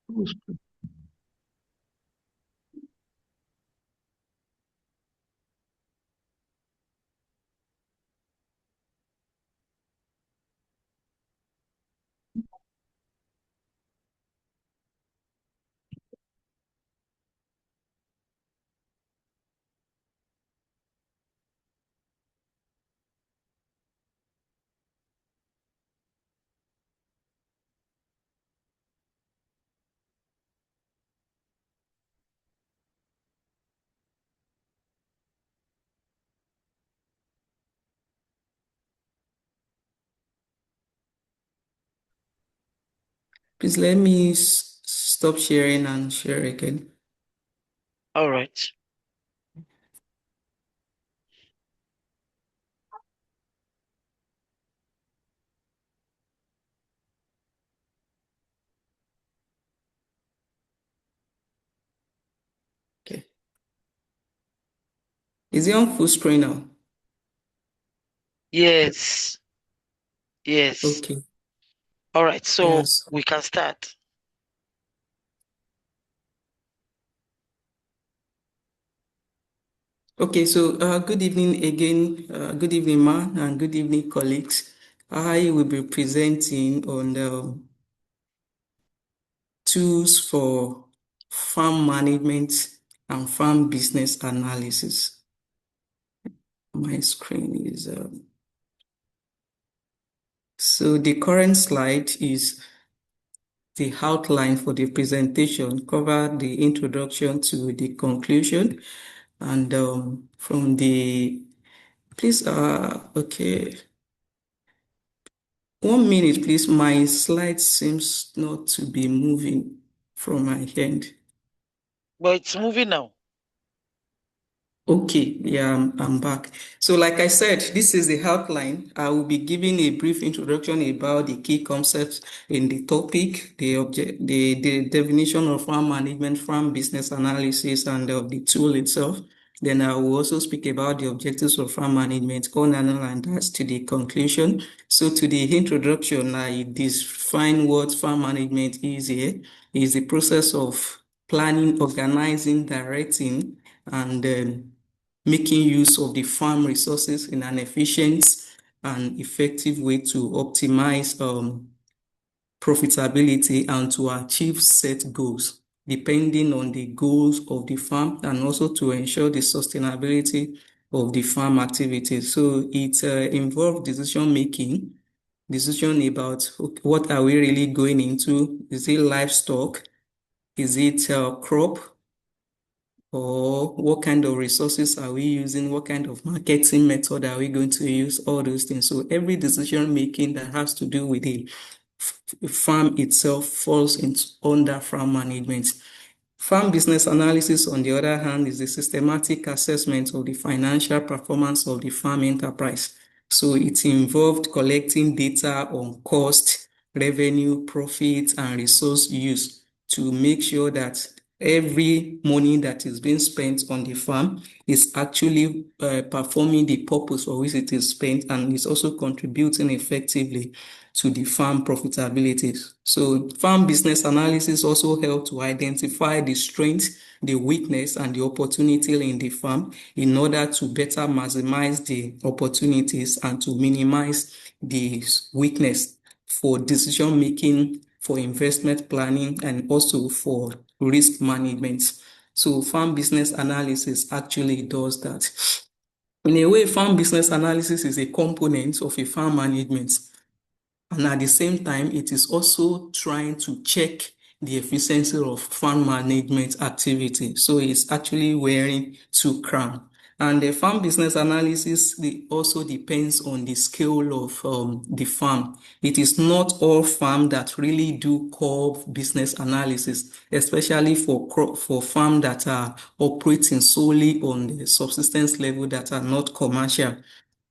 Full screen. Please let me stop sharing and share again. All right. Okay. Is it on full screen now? Yes. Yes. Okay. All right. So Yes. we can start. Okay, so good evening again. Good evening, Ma, and good evening, colleagues. I will be presenting on the tools for farm management and farm business analysis. My screen is so the current slide is the outline for the presentation, cover the introduction to the conclusion, and from the please okay. 1 minute, please. My slide seems not to be moving from my end. But it's moving now. Okay, yeah, I'm back. So like I said, this is the outline. I will be giving a brief introduction about the key concepts in the topic, the definition of farm management, farm business analysis, and the tool itself. Then I will also speak about the objectives of farm management, on and that's to the conclusion. So to the introduction, I define what farm management is here. Is the process of planning, organizing, directing, and making use of the farm resources in an efficient and effective way to optimize profitability and to achieve set goals, depending on the goals of the farm and also to ensure the sustainability of the farm activities. So it involves decision making, decision about what are we really going into? Is it livestock? Is it crop? Or what kind of resources are we using? What kind of marketing method are we going to use? All those things. So every decision making that has to do with the farm itself falls under farm management. Farm business analysis, on the other hand, is the systematic assessment of the financial performance of the farm enterprise. So it involved collecting data on cost, revenue, profit, and resource use to make sure that every money that is being spent on the farm is actually performing the purpose for which it is spent and is also contributing effectively to the farm profitability. So farm business analysis also help to identify the strengths, the weakness, and the opportunity in the farm in order to better maximize the opportunities and to minimize the weakness for decision making, for investment planning, and also for risk management. So farm business analysis actually does that. In a way, farm business analysis is a component of a farm management. And at the same time, it is also trying to check the efficiency of farm management activity. So it's actually wearing two crowns. And the farm business analysis also depends on the scale of the farm. It is not all farm that really do core business analysis, especially for farm that are operating solely on the subsistence level that are not commercial.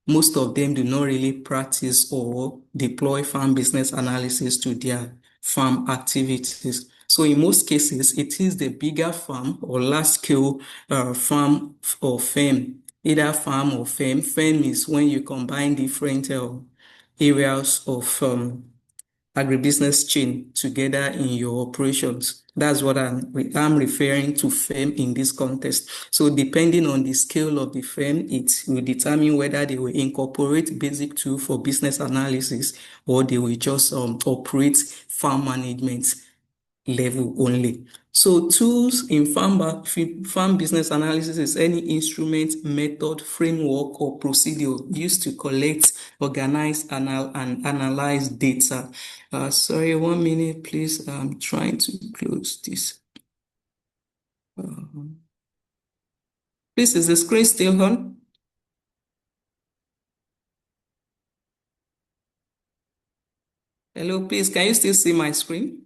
Most of them do not really practice or deploy farm business analysis to their farm activities. So in most cases, it is the bigger farm or large scale farm or firm, either farm or firm. Firm is when you combine different areas of agribusiness chain together in your operations. That's what I'm referring to firm in this context. So depending on the scale of the firm, it will determine whether they will incorporate basic tool for business analysis or they will just operate farm management level only. So tools in farm business analysis is any instrument, method, framework, or procedure used to collect, organize, and analyze data. Sorry, 1 minute, please. I'm trying to close this. Please, is the screen still on? Hello, please, can you still see my screen?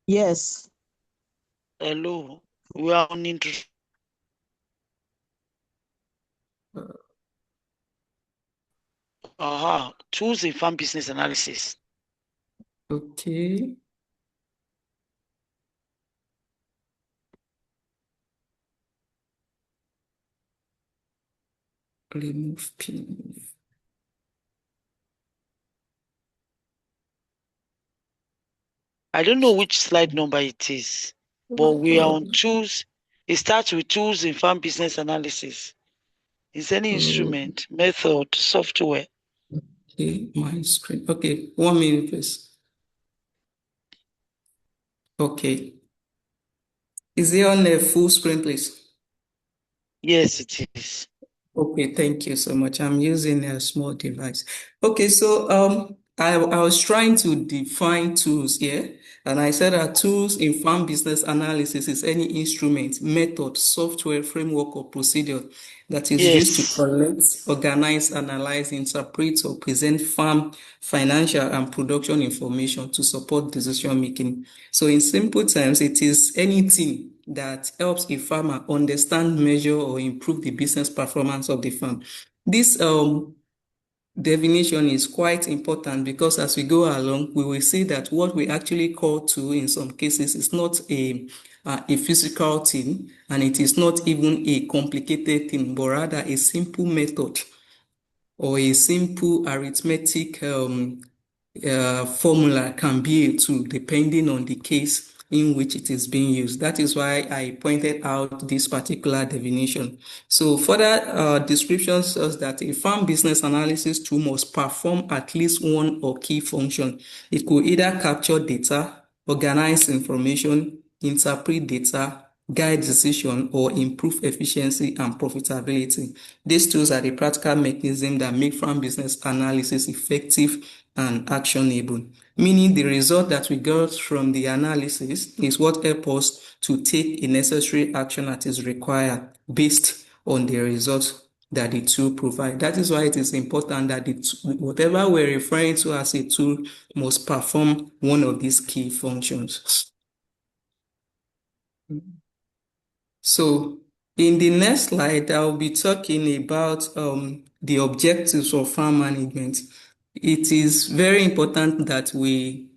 Yes. Hello. We are on introduction. Tools in farm business analysis. Okay. Remove pin. I don't know which slide number it is, but we are on tools. It starts with tools in farm business analysis. Is any instrument, method, software? Okay, my screen. Okay, 1 minute, please. Okay. Is it on the full screen, please? Yes, it is. Okay, thank you so much. I'm using a small device. Okay, so I was trying to define tools here, and I said that tools in farm business analysis is any instrument, method, software, framework, or procedure that is used to Yes. collect, organize, analyze, interpret, or present farm financial and production information to support decision making. So in simple terms, it is anything that helps a farmer understand, measure, or improve the business performance of the farm. This definition is quite important because as we go along, we will see that what we actually call tool in some cases is not a physical thing, and it is not even a complicated thing, but rather a simple method or a simple arithmetic formula can be a tool depending on the case in which it is being used. That is why I pointed out this particular definition. So further description says that a farm business analysis tool must perform at least one or key function. It could either capture data, organize information, interpret data, guide decision, or improve efficiency and profitability. These tools are the practical mechanisms that make farm business analysis effective and actionable, meaning the result that we got from the analysis is what helps us to take a necessary action that is required based on the results that the tool provide. That is why it is important that whatever we're referring to as a tool must perform one of these key functions. So in the next slide, I'll be talking about the objectives of farm management. It is very important that we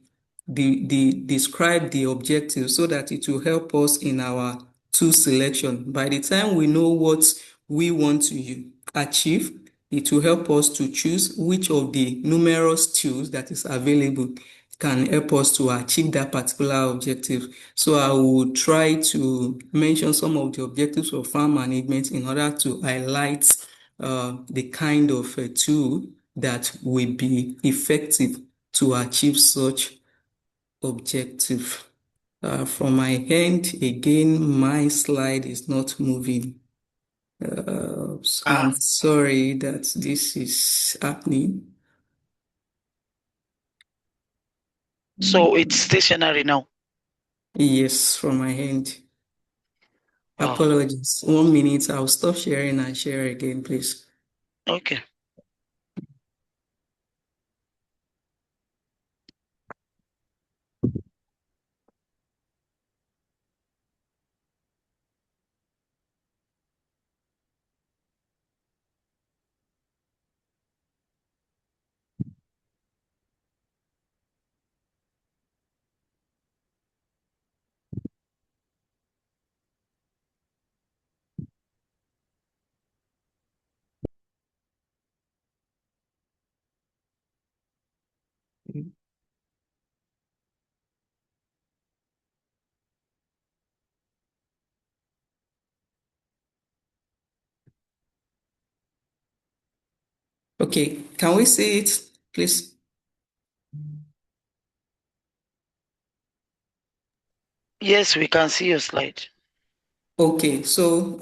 describe the objectives so that it will help us in our tool selection. By the time we know what we want to achieve, it will help us to choose which of the numerous tools that is available can help us to achieve that particular objective. So I will try to mention some of the objectives of farm management in order to highlight the kind of tool that will be effective to achieve such objective. From my end, again, my slide is not moving. I'm sorry that this is happening. So it's stationary now. Yes, from my end. Oh, Apologies. 1 minute. I'll stop sharing and share again, please. okay. Okay, can we see it, please? Yes, we can see your slide. Okay, so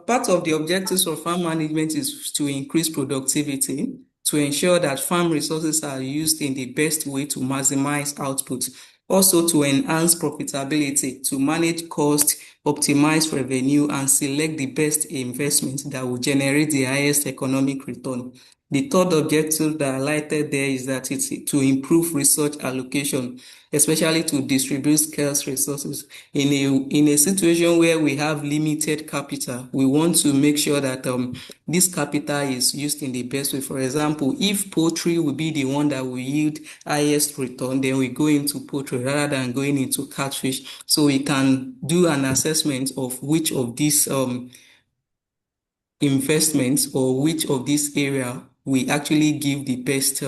part of the objectives of farm management is to increase productivity, to ensure that farm resources are used in the best way to maximize output, also to enhance profitability, to manage cost, optimize revenue, and select the best investment that will generate the highest economic return. The third objective that I highlighted there is that it's to improve research allocation, especially to distribute scarce resources. In a situation where we have limited capital, we want to make sure that this capital is used in the best way. For example, if poultry will be the one that will yield highest return, then we go into poultry rather than going into catfish. So we can do an assessment of which of these investments or which of this area we actually give the best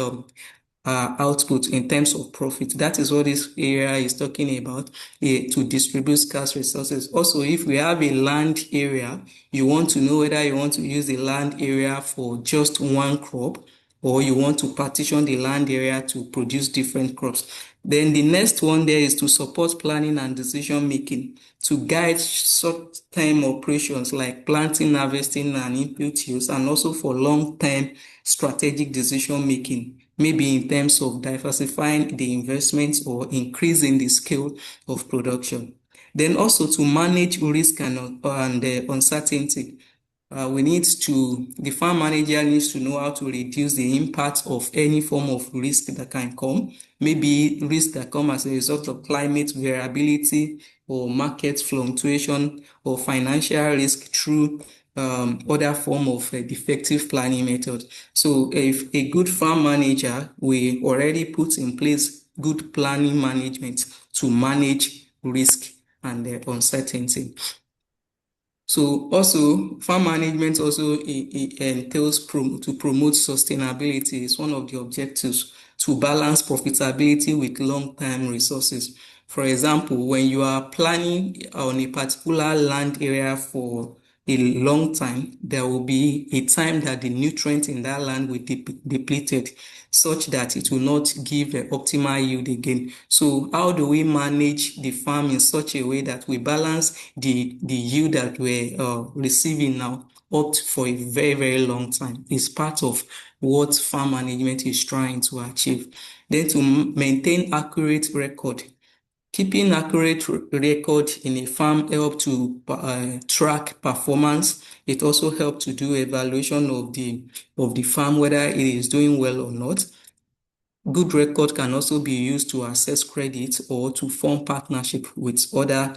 output in terms of profit. That is what this area is talking about, to distribute scarce resources. Also, if we have a land area, you want to know whether you want to use the land area for just one crop or you want to partition the land area to produce different crops. Then the next one there is to support planning and decision making, to guide short-term operations like planting, harvesting, and input use, and also for long-term strategic decision making, maybe in terms of diversifying the investments or increasing the scale of production. Then also to manage risk and uncertainty. The farm manager needs to know how to reduce the impact of any form of risk that can come, maybe risk that come as a result of climate variability or market fluctuation or financial risk through other form of effective planning method. So if a good farm manager will already put in place good planning management to manage risk and uncertainty. So also, farm management also entails to promote sustainability. It's one of the objectives, to balance profitability with long-term resources. For example, when you are planning on a particular land area for a long time, there will be a time that the nutrients in that land will be depleted, such that it will not give an optimal yield again. So how do we manage the farm in such a way that we balance the yield that we're receiving now up for a very, very long time? Is part of what farm management is trying to achieve. Then to maintain accurate record. Keeping accurate record in a farm helps to track performance. It also helps to do evaluation of the farm, whether it is doing well or not. Good record can also be used to assess credit or to form partnership with other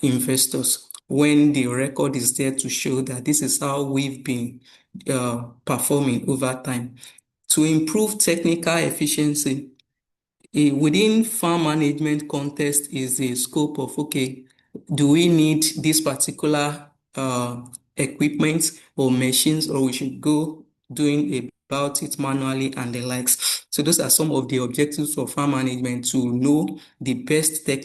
investors when the record is there to show that this is how we've been performing over time. To improve technical efficiency, within farm management context is the scope of, okay, do we need this particular equipment or machines, or we should go doing about it manually and the likes. So those are some of the objectives of farm management, to know the best way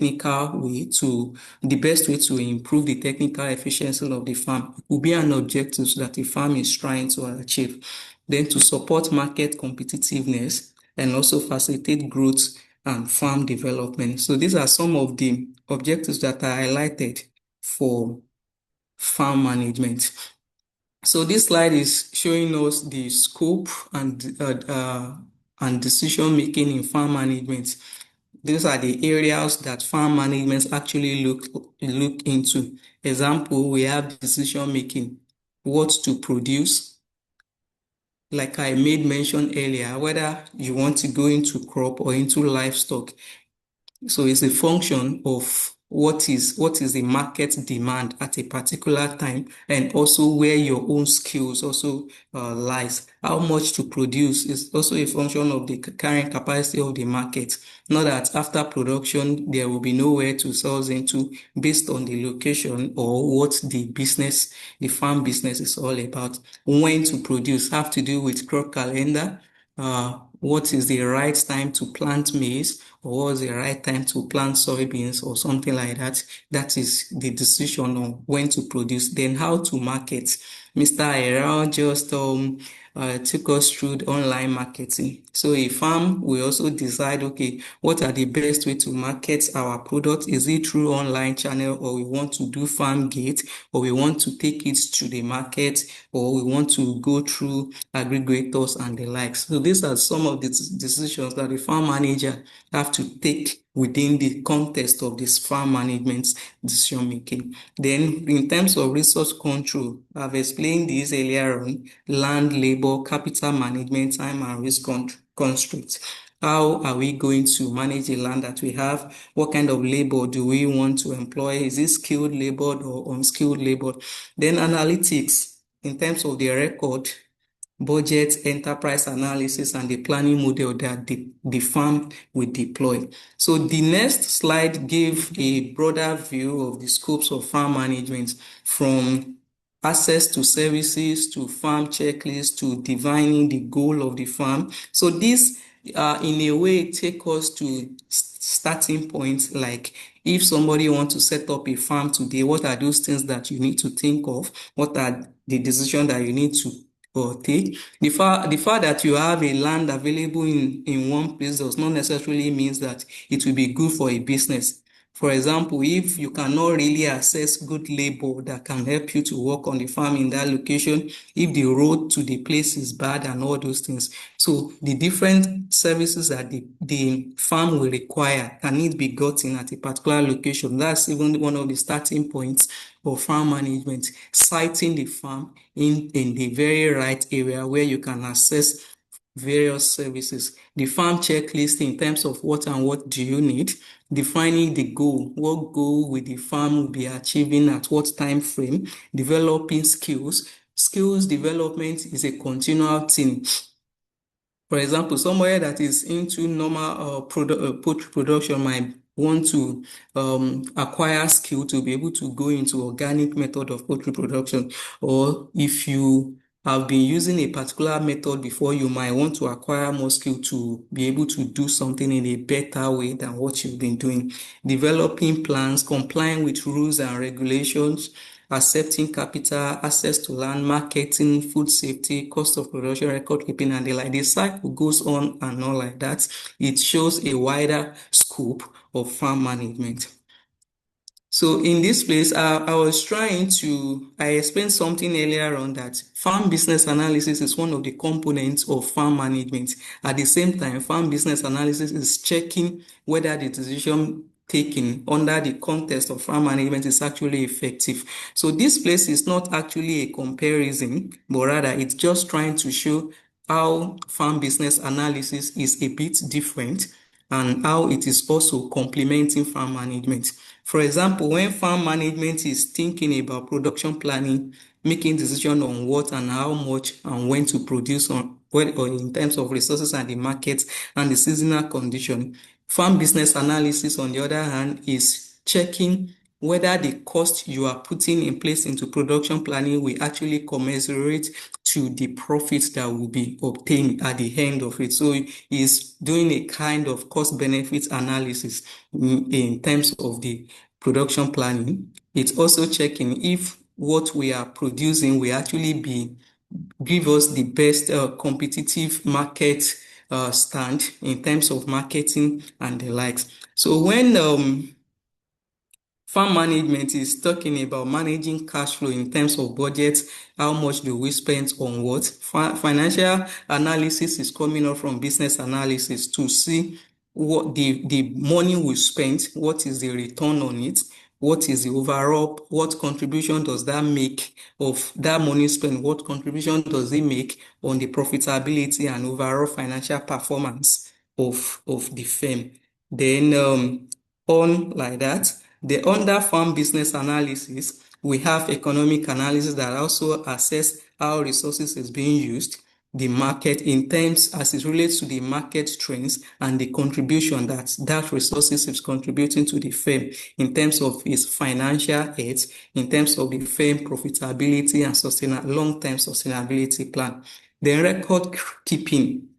to improve the technical efficiency of the farm. It will be an objective that the farm is trying to achieve. Then to support market competitiveness and also facilitate growth and farm development. So these are some of the objectives that are highlighted for farm management. So this slide is showing us the scope and decision making in farm management. These are the areas that farm management actually look into. Example, we have decision making, what to produce. Like I made mention earlier, whether you want to go into crop or into livestock. So it's a function of what is the market demand at a particular time, and also where your own skills also lies. How much to produce is also a function of the carrying capacity of the market. Not that after production there will be nowhere to sell into based on the location or what the farm business is all about. When to produce have to do with crop calendar. What is the right time to plant maize, or what's the right time to plant soybeans or something like that. That is the decision on when to produce. Then how to market. Mr. Ayerao just took us through the online marketing. So a farm will also decide, okay, what are the best way to market our product? Is it through online channel, or we want to do farm gate, or we want to take it to the market, or we want to go through aggregators and the likes. So these are some of the decisions that the farm manager have to take within the context of this farm management decision making. Then, in terms of resource control, I've explained this earlier on: land, labor, capital management, time, and risk constraints. How are we going to manage the land that we have? What kind of labor do we want to employ? Is it skilled labor or unskilled labor? Then analytics in terms of the record, budget, enterprise analysis, and the planning model that the farm will deploy. So the next slide gave a broader view of the scopes of farm management, from access to services, to farm checklists, to defining the goal of the farm. So this, in a way, take us to starting points, like if somebody wants to set up a farm today, what are those things that you need to think of? What are the decisions that you need to take? The fact that you have a land available in one place does not necessarily means that it will be good for a business. For example, if you cannot really access good labor that can help you to work on the farm in that location, if the road to the place is bad and all those things. So the different services that the farm will require, can it be gotten at a particular location? That's even one of the starting points of farm management, siting the farm in the very right area where you can access various services. The farm checklist in terms of what and what do you need. Defining the goal. What goal will the farm will be achieving at what time frame? Developing skills. Skills development is a continual thing. For example, somewhere that is into normal poultry production might want to acquire skill to be able to go into organic method of poultry production. Or if you have been using a particular method before, you might want to acquire more skill to be able to do something in a better way than what you've been doing. Developing plans, complying with rules and regulations, accepting capital, access to land, marketing, food safety, cost of production, record keeping, and the like. The cycle goes on and on like that. It shows a wider scope of farm management. So in this place, I explained something earlier on that farm business analysis is one of the components of farm management. At the same time, farm business analysis is checking whether the decision taken under the context of farm management is actually effective. So this place is not actually a comparison, but rather it's just trying to show how farm business analysis is a bit different and how it is also complementing farm management. For example, when farm management is thinking about production planning, making decisions on what and how much and when to produce on, well, or in terms of resources and the market and the seasonal condition. Farm business analysis, on the other hand, is checking whether the cost you are putting in place into production planning will actually commensurate to the profits that will be obtained at the end of it. So it's doing a kind of cost benefit analysis in terms of the production planning. It's also checking if what we are producing will actually give us the best competitive market stand in terms of marketing and the likes. So when farm management is talking about managing cash flow in terms of budget, how much do we spend on what? Financial analysis is coming up from business analysis to see what the money we spent, what is the return on it, what is the overall, what contribution does that make of that money spent, what contribution does it make on the profitability and overall financial performance of the firm. Then on like that. The under farm business analysis, we have economic analysis that also assess how resources is being used, the market in terms as it relates to the market trends and the contribution that resources is contributing to the firm in terms of its financial health, in terms of the firm profitability and long-term sustainability plan. Then record keeping.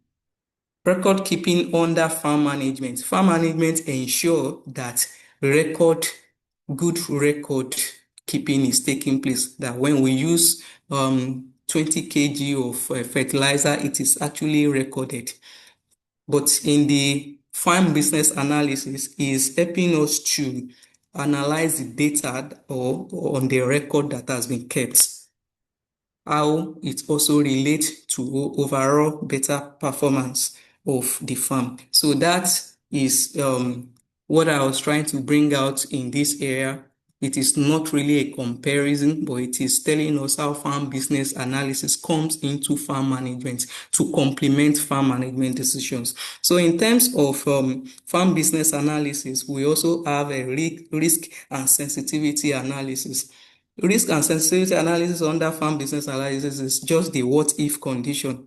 Record keeping under farm management. Farm management ensure that good record keeping is taking place. That when we use 20 kg of fertilizer, it is actually recorded. But in the farm business analysis is helping us to analyze the data or on the record that has been kept, how it also relates to overall better performance of the farm. So that is what I was trying to bring out in this area. It is not really a comparison, but it is telling us how farm business analysis comes into farm management to complement farm management decisions. So in terms of farm business analysis, we also have a risk and sensitivity analysis. Risk and sensitivity analysis under farm business analysis is just the what if condition.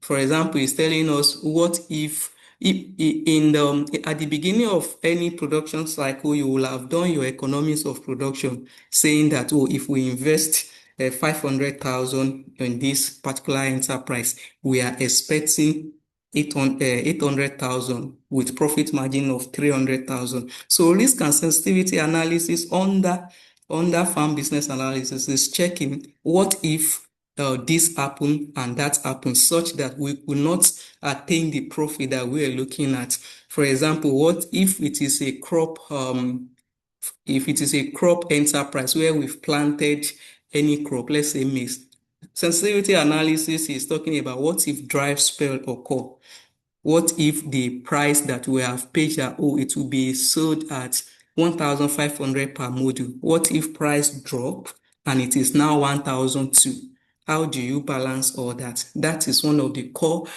For example, it's telling us what if at the beginning of any production cycle, you will have done your economics of production, saying that, oh, if we invest 500,000 in this particular enterprise, we are expecting 800,000 with profit margin of 300,000. So risk and sensitivity analysis under farm business analysis is checking what if this happen and that happens, such that we will not attain the profit that we are looking at. For example, what if it is a crop enterprise where we've planted any crop, let's say maize. Sensitivity analysis is talking about what if dry spell occur. What if the price that we have paid that, oh, it will be sold at 1,500 per module? What if price drop and it is now 1,002? How do you balance all that? That is one of the core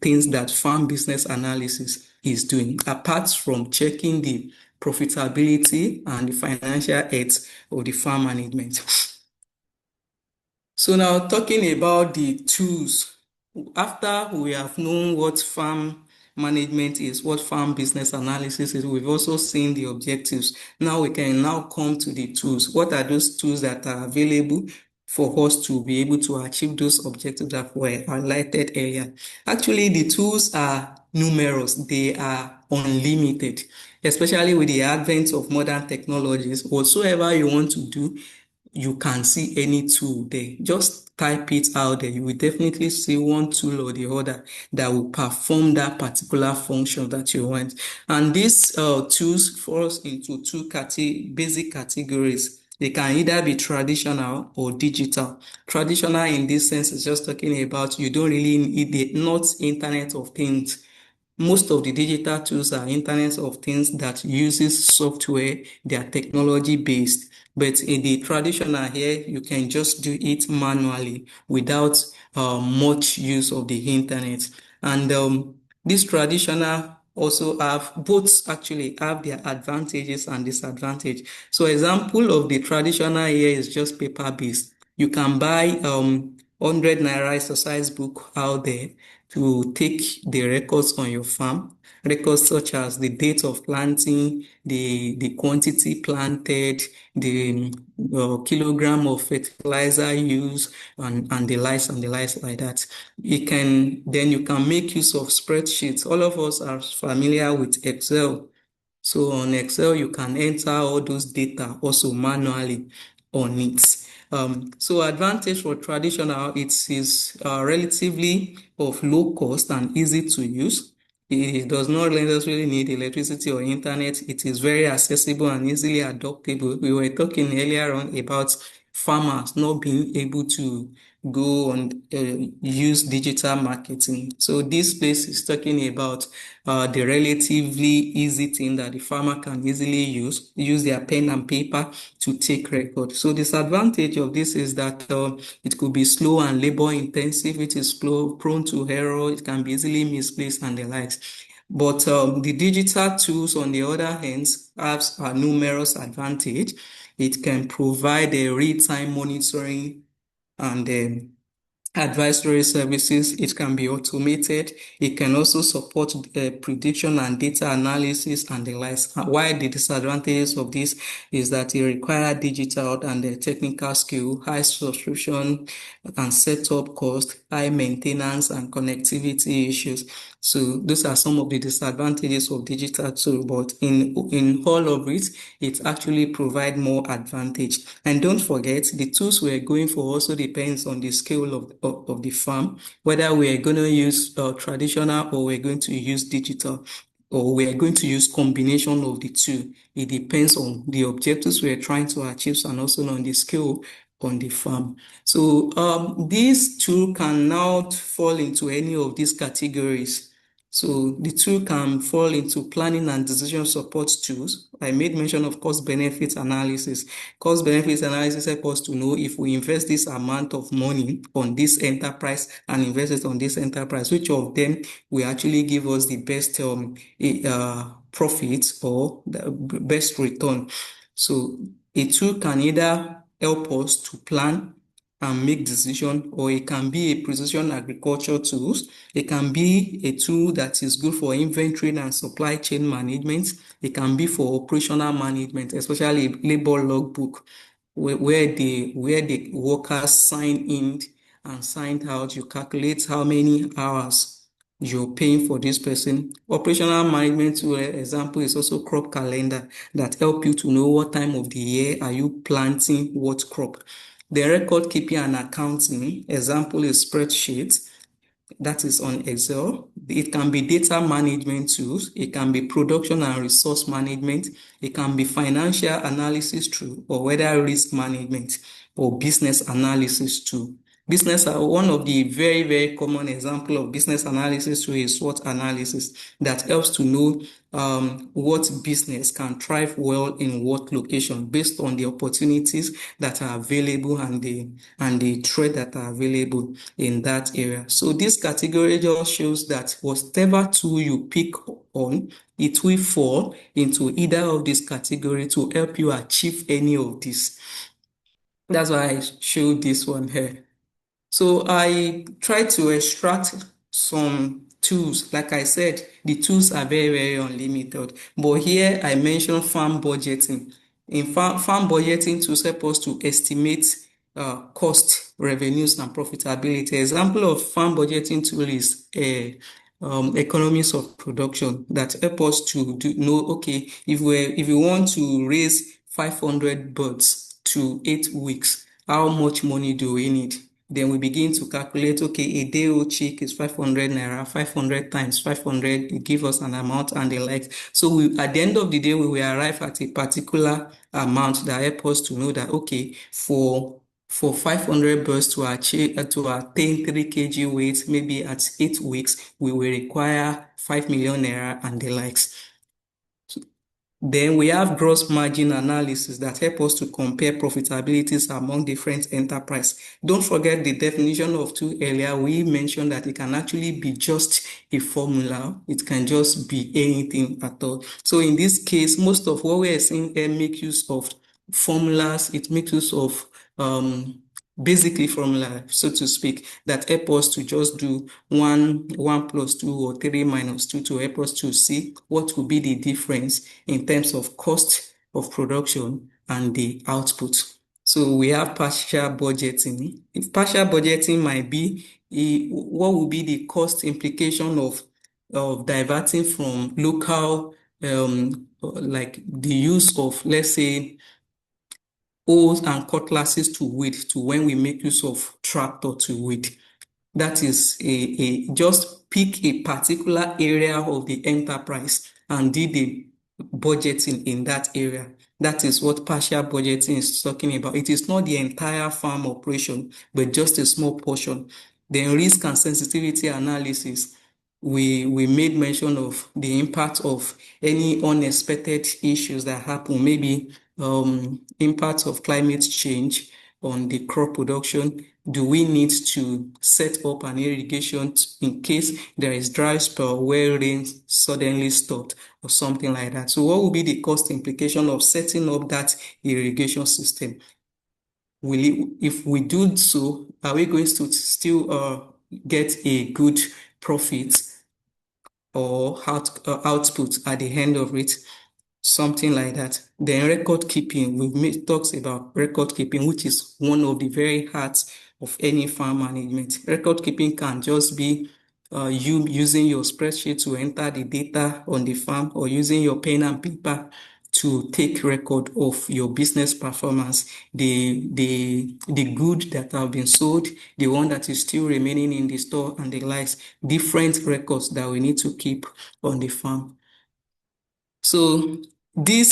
things that farm business analysis is doing, apart from checking the profitability and the financial health of the farm management. So now talking about the tools, after we have known what farm management is, what farm business analysis is, we've also seen the objectives. Now we can now come to the tools. What are those tools that are available for us to be able to achieve those objectives that were highlighted earlier? Actually, the tools are numerous. They are unlimited, especially with the advent of modern technologies. Whatsoever you want to do, you can see any tool there. Just type it out there. You will definitely see one tool or the other that will perform that particular function that you want. And these tools fall into two basic categories. They can either be traditional or digital. Traditional in this sense is just talking about you don't really need the not Internet of Things. Most of the digital tools are Internet of Things that uses software, they are technology based. But in the traditional here, you can just do it manually without much use of the internet. And this traditional also both actually have their advantages and disadvantages. So example of the traditional here is just paper based. You can buy 100 naira exercise book out there to take the records on your farm, records such as the date of planting, the quantity planted, the kilogram of fertilizer used, and the likes like that. You can make use of spreadsheets. All of us are familiar with Excel. So on Excel, you can enter all those data also manually on it. So advantage for traditional, it is relatively of low cost and easy to use. It does not necessarily need electricity or internet. It is very accessible and easily adoptable. We were talking earlier on about farmers not being able to go and use digital marketing. So this place is talking about the relatively easy thing that the farmer can easily use their pen and paper to take record. So disadvantage of this is that it could be slow and labor intensive. It is prone to error. It can be easily misplaced and the likes. But the digital tools, on the other hand, have a numerous advantage. It can provide a real-time monitoring and advisory services. It can be automated. It can also support prediction and data analysis and the likes. Why the disadvantages of this is that it requires digital and technical skill, high subscription and setup cost, high maintenance and connectivity issues. So those are some of the disadvantages of digital tool, but in all of it, it actually provides more advantage. And don't forget, the tools we're going for also depends on the scale of the farm, whether we are going to use traditional or we're going to use digital, or we are going to use combination of the two. It depends on the objectives we're trying to achieve and also on the scale on the farm. So these two can now fall into any of these categories. So the two can fall into planning and decision support tools. I made mention of cost benefit analysis. Cost benefit analysis help us to know if we invest this amount of money on this enterprise and invest it on this enterprise, which of them will actually give us the best profit or the best return. So a tool can either help us to plan and make decision, or it can be a precision agriculture tools. It can be a tool that is good for inventory and supply chain management. It can be for operational management, especially labor logbook, where the workers sign in and signed out. You calculate how many hours you're paying for this person. Operational management tool example is also crop calendar that help you to know what time of the year are you planting what crop. The record keeping and accounting example is spreadsheet that is on Excel. It can be data management tools. It can be production and resource management. It can be financial analysis tool, or whether risk management or business analysis tool. Business, one of the very, very common example of business analysis tool is SWOT analysis that helps to know what business can thrive well in what location based on the opportunities that are available and the threat that are available in that area. So this category just shows that whatever tool you pick on, it will fall into either of these categories to help you achieve any of these. That's why I showed this one here. So I try to extract some tools. Like I said, the tools are very, very unlimited. But here I mentioned farm budgeting. In farm budgeting tools help us to estimate cost, revenues, and profitability. Example of farm budgeting tool is economies of production that help us to know, okay, if we want to raise 500 birds to 8 weeks, how much money do we need? Then we begin to calculate, okay, a day old chick is 500 naira, 500 times 500, it gives us an amount and the like. So at the end of the day, we will arrive at a particular amount that help us to know that, okay, for 500 birds to achieve to attain 3 kg weight, maybe at 8 weeks, we will require 5 million naira and the likes. Then we have gross margin analysis that help us to compare profitabilities among different enterprise. Don't forget the definition of tool earlier. We mentioned that it can actually be just a formula. It can just be anything at all. So in this case, most of what we are seeing here make use of formulas. It makes use of basically formula, so to speak, that help us to just do 1 plus 2 or 3 minus 2 to help us to see what will be the difference in terms of cost of production and the output. So we have partial budgeting. If partial budgeting might be what will be the cost implication of diverting from local like the use of, let's say, hoes and cutlasses to weed to when we make use of tractor to weed. That is just pick a particular area of the enterprise and did the budgeting in that area. That is what partial budgeting is talking about. It is not the entire farm operation, but just a small portion. Then risk and sensitivity analysis. We made mention of the impact of any unexpected issues that happen, maybe impact of climate change on the crop production. Do we need to set up an irrigation in case there is dry spell where rain suddenly stopped or something like that? So what will be the cost implication of setting up that irrigation system? If we do so, are we going to still get a good profit or output at the end of it? Something like that. Then record keeping, talks about record keeping, which is one of the very hearts of any farm management. Record keeping can just be you using your spreadsheet to enter the data on the farm, or using your pen and paper to take record of your business performance, the good that have been sold, the one that is still remaining in the store, and the likes, different records that we need to keep on the farm. So the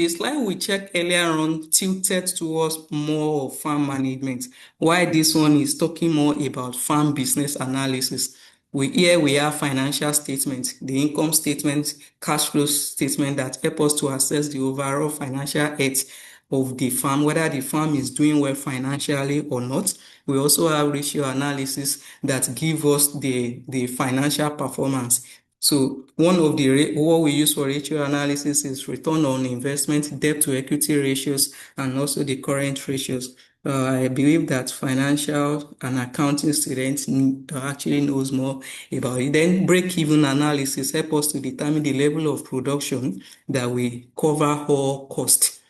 slide we checked earlier on tilted towards more of farm management, while this one is talking more about farm business analysis. Here we have financial statements, the income statement, cash flow statement that help us to assess the overall financial health of the farm, whether the farm is doing well financially or not. We also have ratio analysis that give us the financial performance. So one of what we use for ratio analysis is return on investment, debt to equity ratios, and also the current ratios. I believe that financial and accounting students actually knows more about it. Then break-even analysis help us to determine the level of production that we cover all costs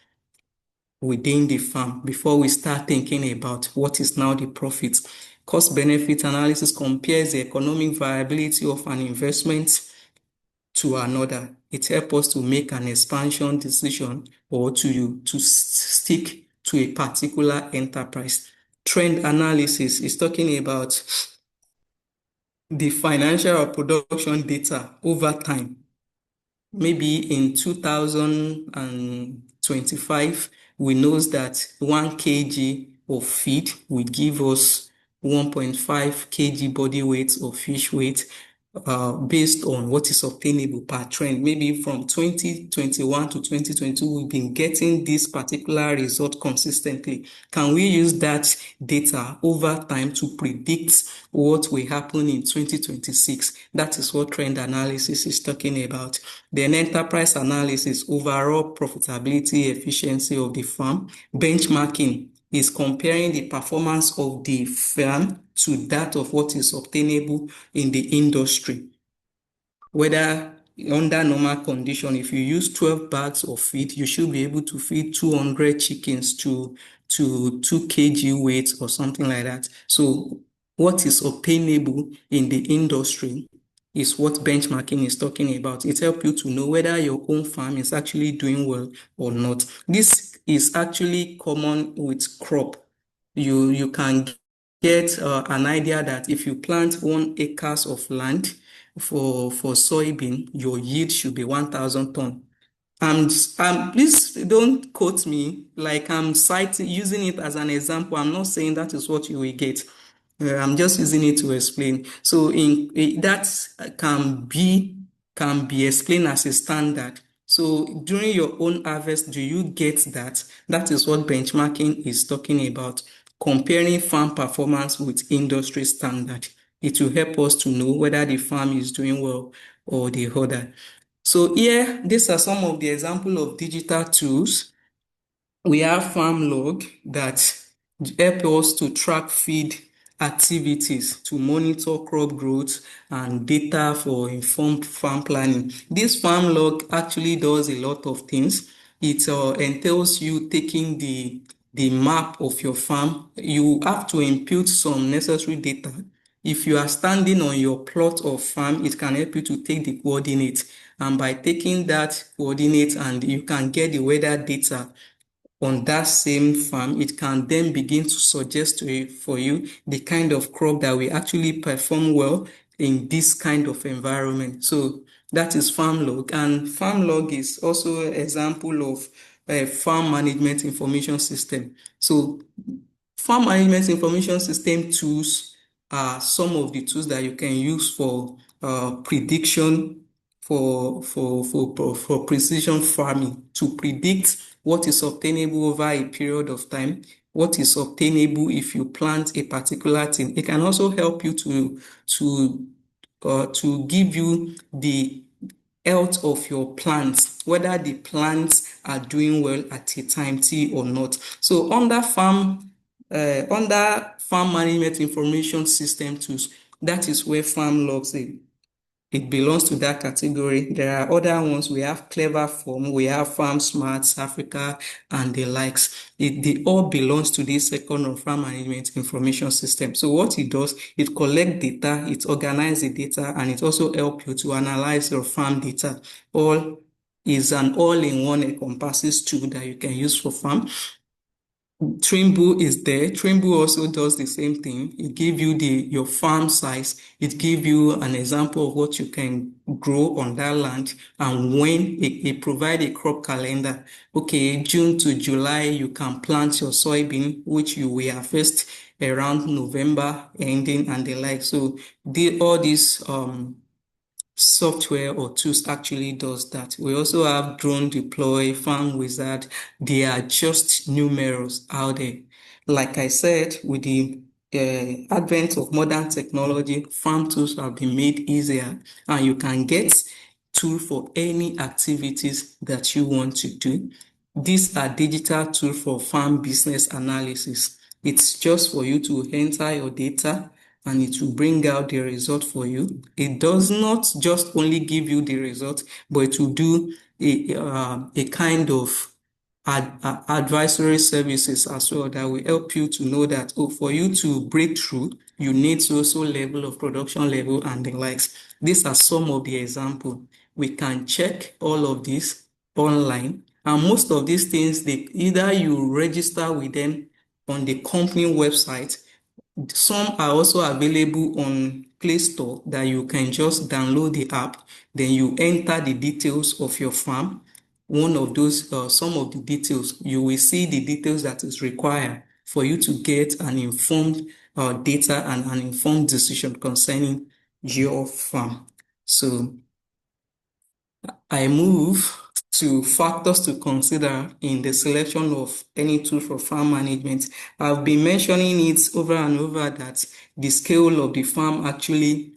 within the farm before we start thinking about what is now the profit. Cost-benefit analysis compares the economic viability of an investment to another. It helps us to make an expansion decision or to stick to a particular enterprise. Trend analysis is talking about the financial or production data over time. Maybe in 2025, we know that 1 kg of feed will give us 1.5 kg body weight of fish weight based on what is obtainable per trend. Maybe from 2021 to 2022, we've been getting this particular result consistently. Can we use that data over time to predict what will happen in 2026? That is what trend analysis is talking about. Then enterprise analysis, overall profitability, efficiency of the farm. Benchmarking is comparing the performance of the farm to that of what is obtainable in the industry. Whether under normal condition, if you use 12 bags of feed, you should be able to feed 200 chickens to 2 kg weight or something like that. So what is obtainable in the industry is what benchmarking is talking about. It helps you to know whether your own farm is actually doing well or not. This is actually common with crop. You can get an idea that if you plant 1 acres of land for soybean, your yield should be 1,000 ton. And please don't quote me like I'm using it as an example. I'm not saying that is what you will get. I'm just using it to explain. So that can be explained as a standard. So during your own harvest, do you get that? That is what benchmarking is talking about, comparing farm performance with industry standard. It will help us to know whether the farm is doing well or the other. So here, these are some of the examples of digital tools. We have farm log that help us to track feed activities, to monitor crop growth and data for informed farm planning. This farm log actually does a lot of things. It entails you taking the map of your farm. You have to input some necessary data. If you are standing on your plot of farm, it can help you to take the coordinates. And by taking that coordinate, and you can get the weather data on that same farm, it can then begin to suggest for you the kind of crop that will actually perform well in this kind of environment. So that is farm log. And farm log is also an example of a farm management information system. So farm management information system tools are some of the tools that you can use for prediction, for precision farming, to predict what is obtainable over a period of time, what is obtainable if you plant a particular thing. It can also help you to give you the health of your plants, whether the plants are doing well at a time T or not. So under farm management information system tools, that is where farm logs it belongs to that category. There are other ones. We have Clever Form, we have Farm Smarts Africa, and the likes. They all belongs to this second of farm management information system. So what it does, it collects data, it organizes the data, and it also helps you to analyze your farm data. All is an all-in-one encompasses tool that you can use for farm. Trimble is there. Trimble also does the same thing. It gives you your farm size. It gives you an example of what you can grow on that land, and when it provide a crop calendar. Okay, June to July, you can plant your soybean, which you will harvest around November ending and the like. So all these software or tools actually does that. We also have Drone Deploy, Farm Wizard. They are just numerous out there. Like I said, with the advent of modern technology, farm tools have been made easier, and you can get tool for any activities that you want to do. These are digital tools for farm business analysis. It's just for you to enter your data and it will bring out the result for you. It does not just only give you the result, but it will do a kind of advisory services as well that will help you to know that, oh, for you to break through, you need so level of production level and the likes. These are some of the examples. We can check all of this online, and most of these things, they either you register with them on the company website. Some are also available on Play Store that you can just download the app, then you enter the details of your farm. One of those, some of the details, you will see the details that is required for you to get an informed data and an informed decision concerning your farm. So I move to factors to consider in the selection of any tool for farm management. I've been mentioning it over and over that the scale of the farm actually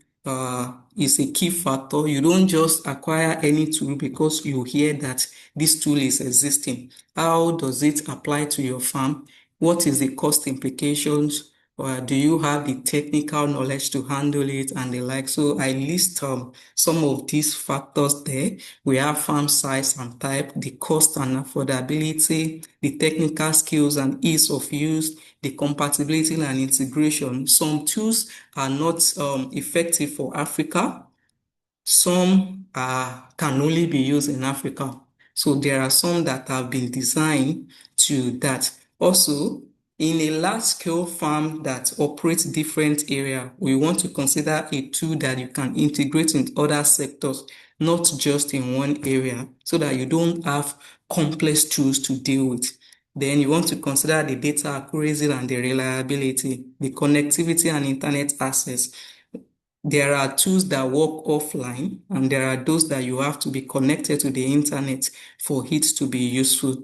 is a key factor. You don't just acquire any tool because you hear that this tool is existing. How does it apply to your farm? What is the cost implications? Or do you have the technical knowledge to handle it and the like? So I list some of these factors there. We have farm size and type, the cost and affordability, the technical skills and ease of use, the compatibility and integration. Some tools are not effective for Africa. Some can only be used in Africa. So there are some that have been designed to that. Also, in a large-scale farm that operates different area, we want to consider a tool that you can integrate in other sectors, not just in one area, so that you don't have complex tools to deal with. Then you want to consider the data accuracy and the reliability, the connectivity and internet access. There are tools that work offline, and there are those that you have to be connected to the internet for it to be useful.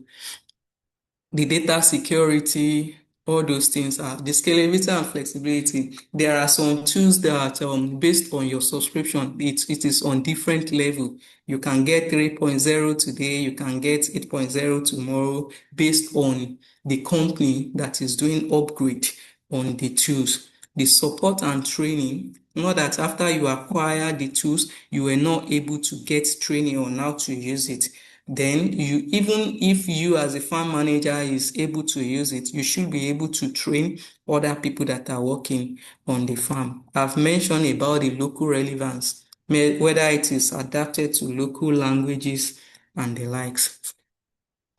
The data security, all those things are the scalability and flexibility. There are some tools that based on your subscription, it is on different level. You can get 3.0 today, you can get 8.0 tomorrow, based on the company that is doing upgrade on the tools. The support and training, not that after you acquire the tools, you were not able to get training on how to use it. Then you, even if you as a farm manager is able to use it, you should be able to train other people that are working on the farm. I've mentioned about the local relevance, whether it is adapted to local languages and the likes.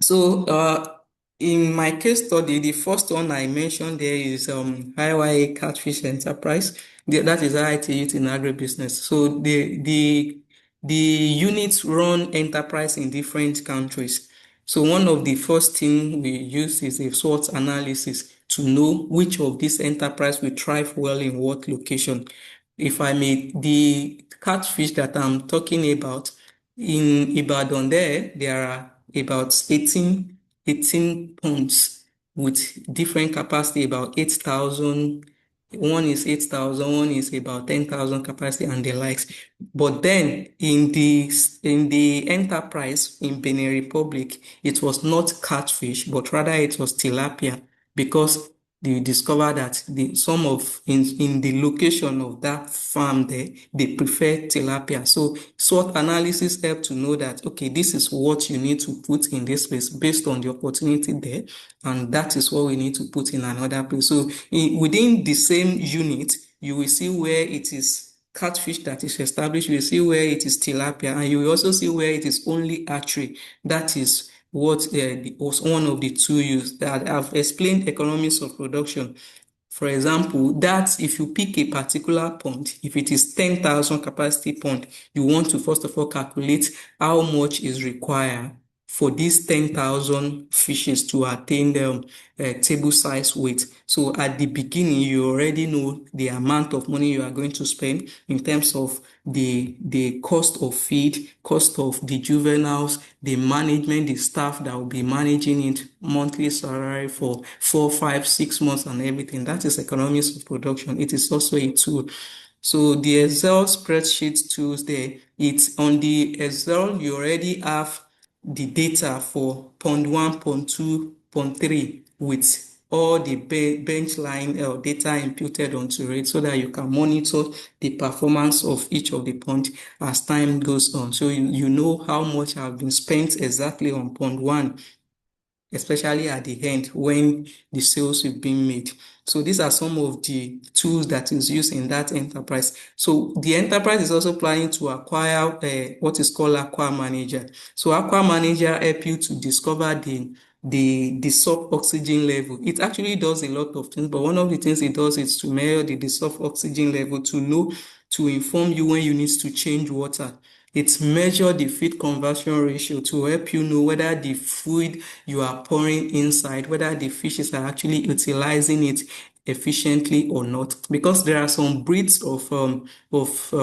So in my case study, the first one I mentioned there is IYA Catfish Enterprise. That is IIT in agribusiness. So the units run enterprise in different countries. So one of the first thing we use is a SWOT analysis to know which of these enterprise will thrive well in what location. If I may, the catfish that I'm talking about in Ibadan there are about 18 ponds with different capacity, about 8,000. One is 8,000, one is about 10,000 capacity and the likes. But then in the enterprise in Benin Republic, it was not catfish, but rather it was tilapia, because they discovered that in the location of that farm there, they prefer tilapia. So SWOT analysis help to know that, okay, this is what you need to put in this place based on the opportunity there, and that is what we need to put in another place. So within the same unit, you will see where it is catfish that is established, you will see where it is tilapia, and you will also see where it is only hatchery. That is what was one of the two use that I've explained economics of production. For example, that if you pick a particular pond, if it is 10,000 capacity pond, you want to first of all calculate how much is required for these 10,000 fishes to attain the table size weight. So at the beginning, you already know the amount of money you are going to spend in terms of the cost of feed, cost of the juveniles, the management, the staff that will be managing it, monthly salary for 4, 5, 6 months and everything. That is economics of production. It is also a tool. So the Excel spreadsheet tools there, it's on the Excel, you already have the data for pond 1, pond 2, pond 3 with all the bench line data imputed onto it so that you can monitor the performance of each of the pond as time goes on. So you know how much have been spent exactly on pond 1, especially at the end when the sales will be made. So these are some of the tools that is used in that enterprise. So the enterprise is also planning to acquire what is called Aqua Manager. So Aqua Manager help you to discover the soft oxygen level. It actually does a lot of things, but one of the things it does is to measure the soft oxygen level to know, to inform you when you need to change water. It measures the feed conversion ratio to help you know whether the food you are pouring inside, whether the fishes are actually utilizing it efficiently or not. Because there are some breeds of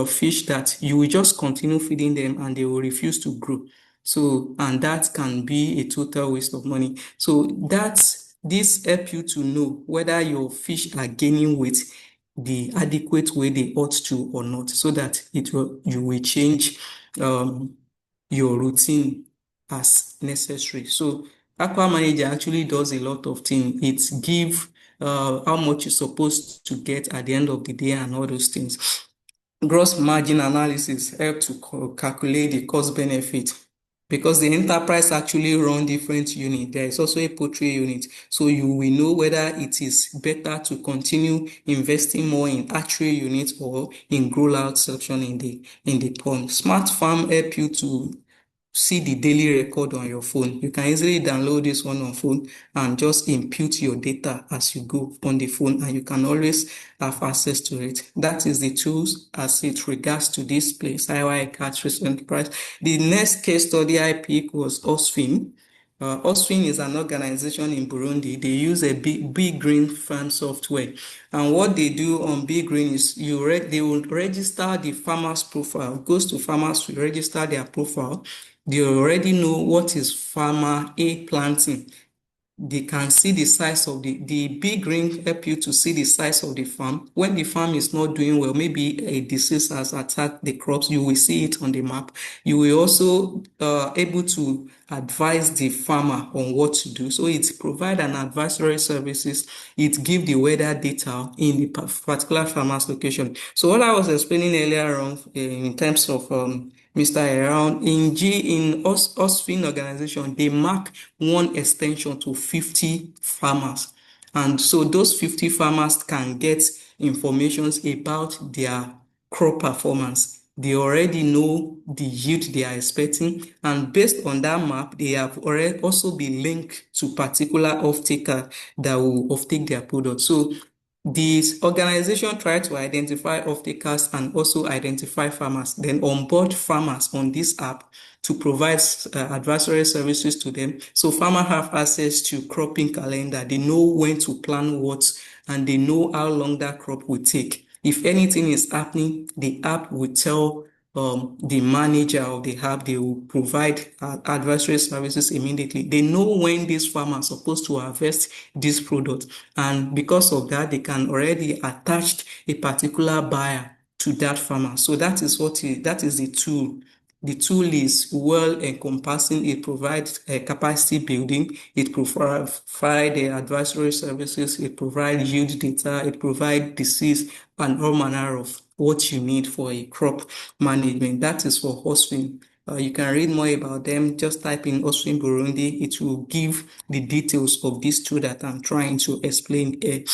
fish that you will just continue feeding them and they will refuse to grow. So, and that can be a total waste of money. So this help you to know whether your fish are gaining weight the adequate way they ought to or not, so that you will change your routine as necessary. So Aqua Manager actually does a lot of things. It gives how much you're supposed to get at the end of the day and all those things. Gross margin analysis help to calculate the cost benefit because the enterprise actually run different units. There is also a poultry unit. So you will know whether it is better to continue investing more in hatchery units or in grow-out section in the pond. Smart Farm help you to see the daily record on your phone. You can easily download this one on phone and just input your data as you go on the phone, and you can always have access to it. That is the tools as it regards to this place, IY Catfish Enterprise. The next case study I picked was Osfin. Osfin is an organization in Burundi. They use a big green farm software, and what they do on big green is they will register the farmer's profile. Goes to farmers to register their profile. They already know what is farmer A planting. They can see the size of the big ring help you to see the size of the farm. When the farm is not doing well, maybe a disease has attacked the crops, you will see it on the map. You will also able to advise the farmer on what to do. So it provide an advisory services. It give the weather data in the particular farmer's location. So what I was explaining earlier on in terms of Mr. Around in Osfin organization, they mark one extension to 50 farmers. And so those 50 farmers can get information about their crop performance. They already know the yield they are expecting, and based on that map, they have already also been linked to particular off-taker that will off-take their product. So this organization try to identify off-takers and also identify farmers, then onboard farmers on this app to provide advisory services to them. So farmers have access to cropping calendar. They know when to plant what, and they know how long that crop will take. If anything is happening, the app will tell the manager of the app. They will provide advisory services immediately. They know when these farmers are supposed to harvest this product, and because of that, they can already attach a particular buyer to that farmer. So that is the tool. The tool is well encompassing. It provides capacity building. It provides advisory services. It provides yield data. It provides disease and all manner of what you need for a crop management. That is for Oswin. You can read more about them. Just type in Oswin Burundi. It will give the details of this tool that I'm trying to explain here.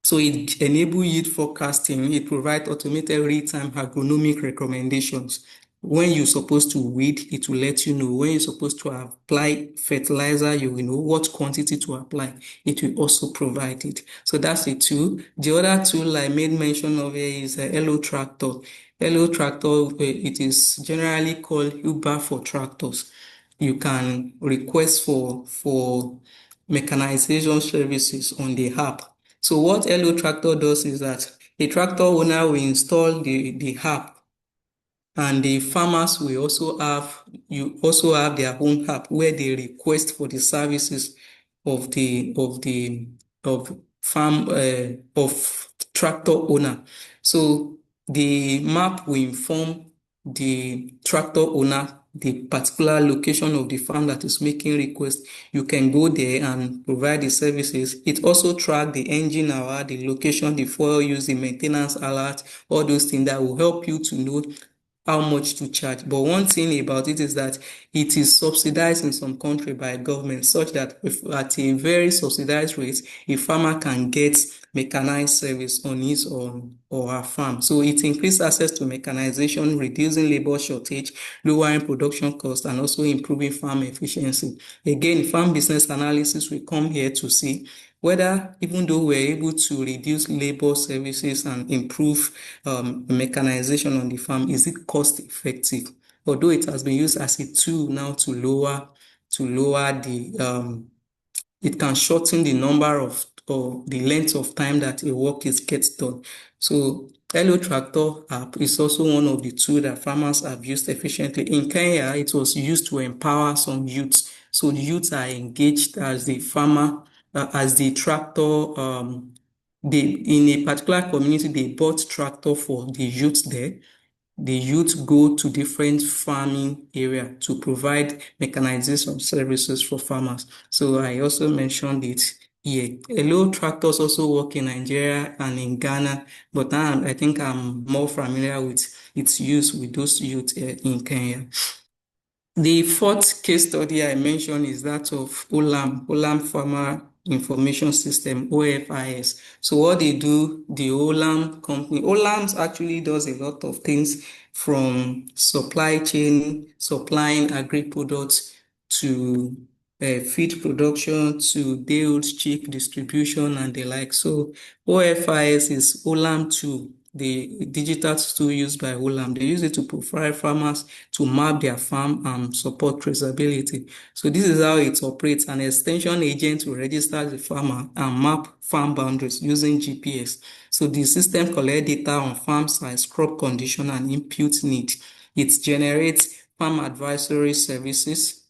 So it enables yield forecasting. It provides automated real-time agronomic recommendations. When you're supposed to weed, it will let you know. When you're supposed to apply fertilizer, you will know what quantity to apply. It will also provide it. So that's the tool. The other tool I made mention of here is Hello Tractor. Hello Tractor, it is generally called Uber for tractors. you can request for mechanization services on the app. So what Hello Tractor does is that a tractor owner will install the app, and the farmers will also have their own app where they request for the services of of farm of tractor owner. So the map will inform the tractor owner the particular location of the farm that is making request. You can go there and provide the services. It also track the engine hour, the location, the fuel use, the maintenance alert, all those things that will help you to know how much to charge. But one thing about it is that it is subsidized in some country by government, such that if at a very subsidized rate, a farmer can get mechanized service on his or her farm. So it increases access to mechanization, reducing labor shortage, lowering production costs, and also improving farm efficiency. Again, farm business analysis will come here to see whether, even though we're able to reduce labor services and improve mechanization on the farm, is it cost effective? Although it has been used as a tool now to lower the it can shorten the number of or the length of time that a work gets done. So Hello Tractor app is also one of the tools that farmers have used efficiently. In Kenya, it was used to empower some youths. So the youths are engaged as the farmer, as the tractor. They in a particular community, they bought tractor for the youths there. The youth go to different farming area to provide mechanization services for farmers. So I also mentioned it here. Hello Tractors also work in Nigeria and in Ghana, but now I think I'm more familiar with its use with those youth in Kenya. The fourth case study I mentioned is that of Olam Farmer Information System, OFIS. So what they do, the Olam company, Olam actually does a lot of things, from supply chain, supplying agri products, to feed production, to day-old chick distribution and the like. So OFIS is Olam tool, the digital tool used by Olam. They use it to provide farmers to map their farm and support traceability. So this is how it operates. An extension agent will register the farmer and map farm boundaries using GPS. So the system collects data on farm size, crop condition, and input need. It generates farm advisory services,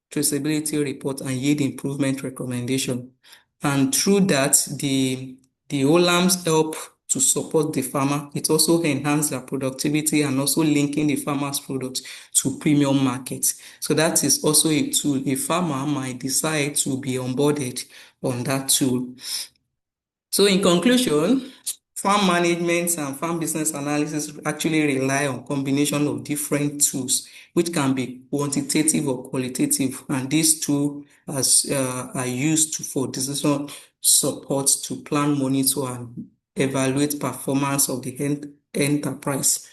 traceability report, and yield improvement recommendation. And through that, the OLAMs help to support the farmer. It also enhances their productivity and also linking the farmer's products to premium markets. So that is also a tool. A farmer might decide to be onboarded on that tool. So in conclusion, farm management and farm business analysis actually rely on combination of different tools, which can be quantitative or qualitative, and these tools are used for decision support, to plan, monitor, and evaluate performance of the enterprise.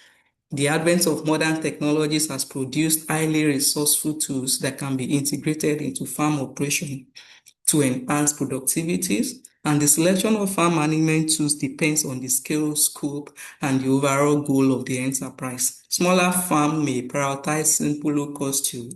The advent of modern technologies has produced highly resourceful tools that can be integrated into farm operation to enhance productivities, and the selection of farm management tools depends on the scale, scope, and the overall goal of the enterprise. Smaller farms may prioritize simple low-cost tools,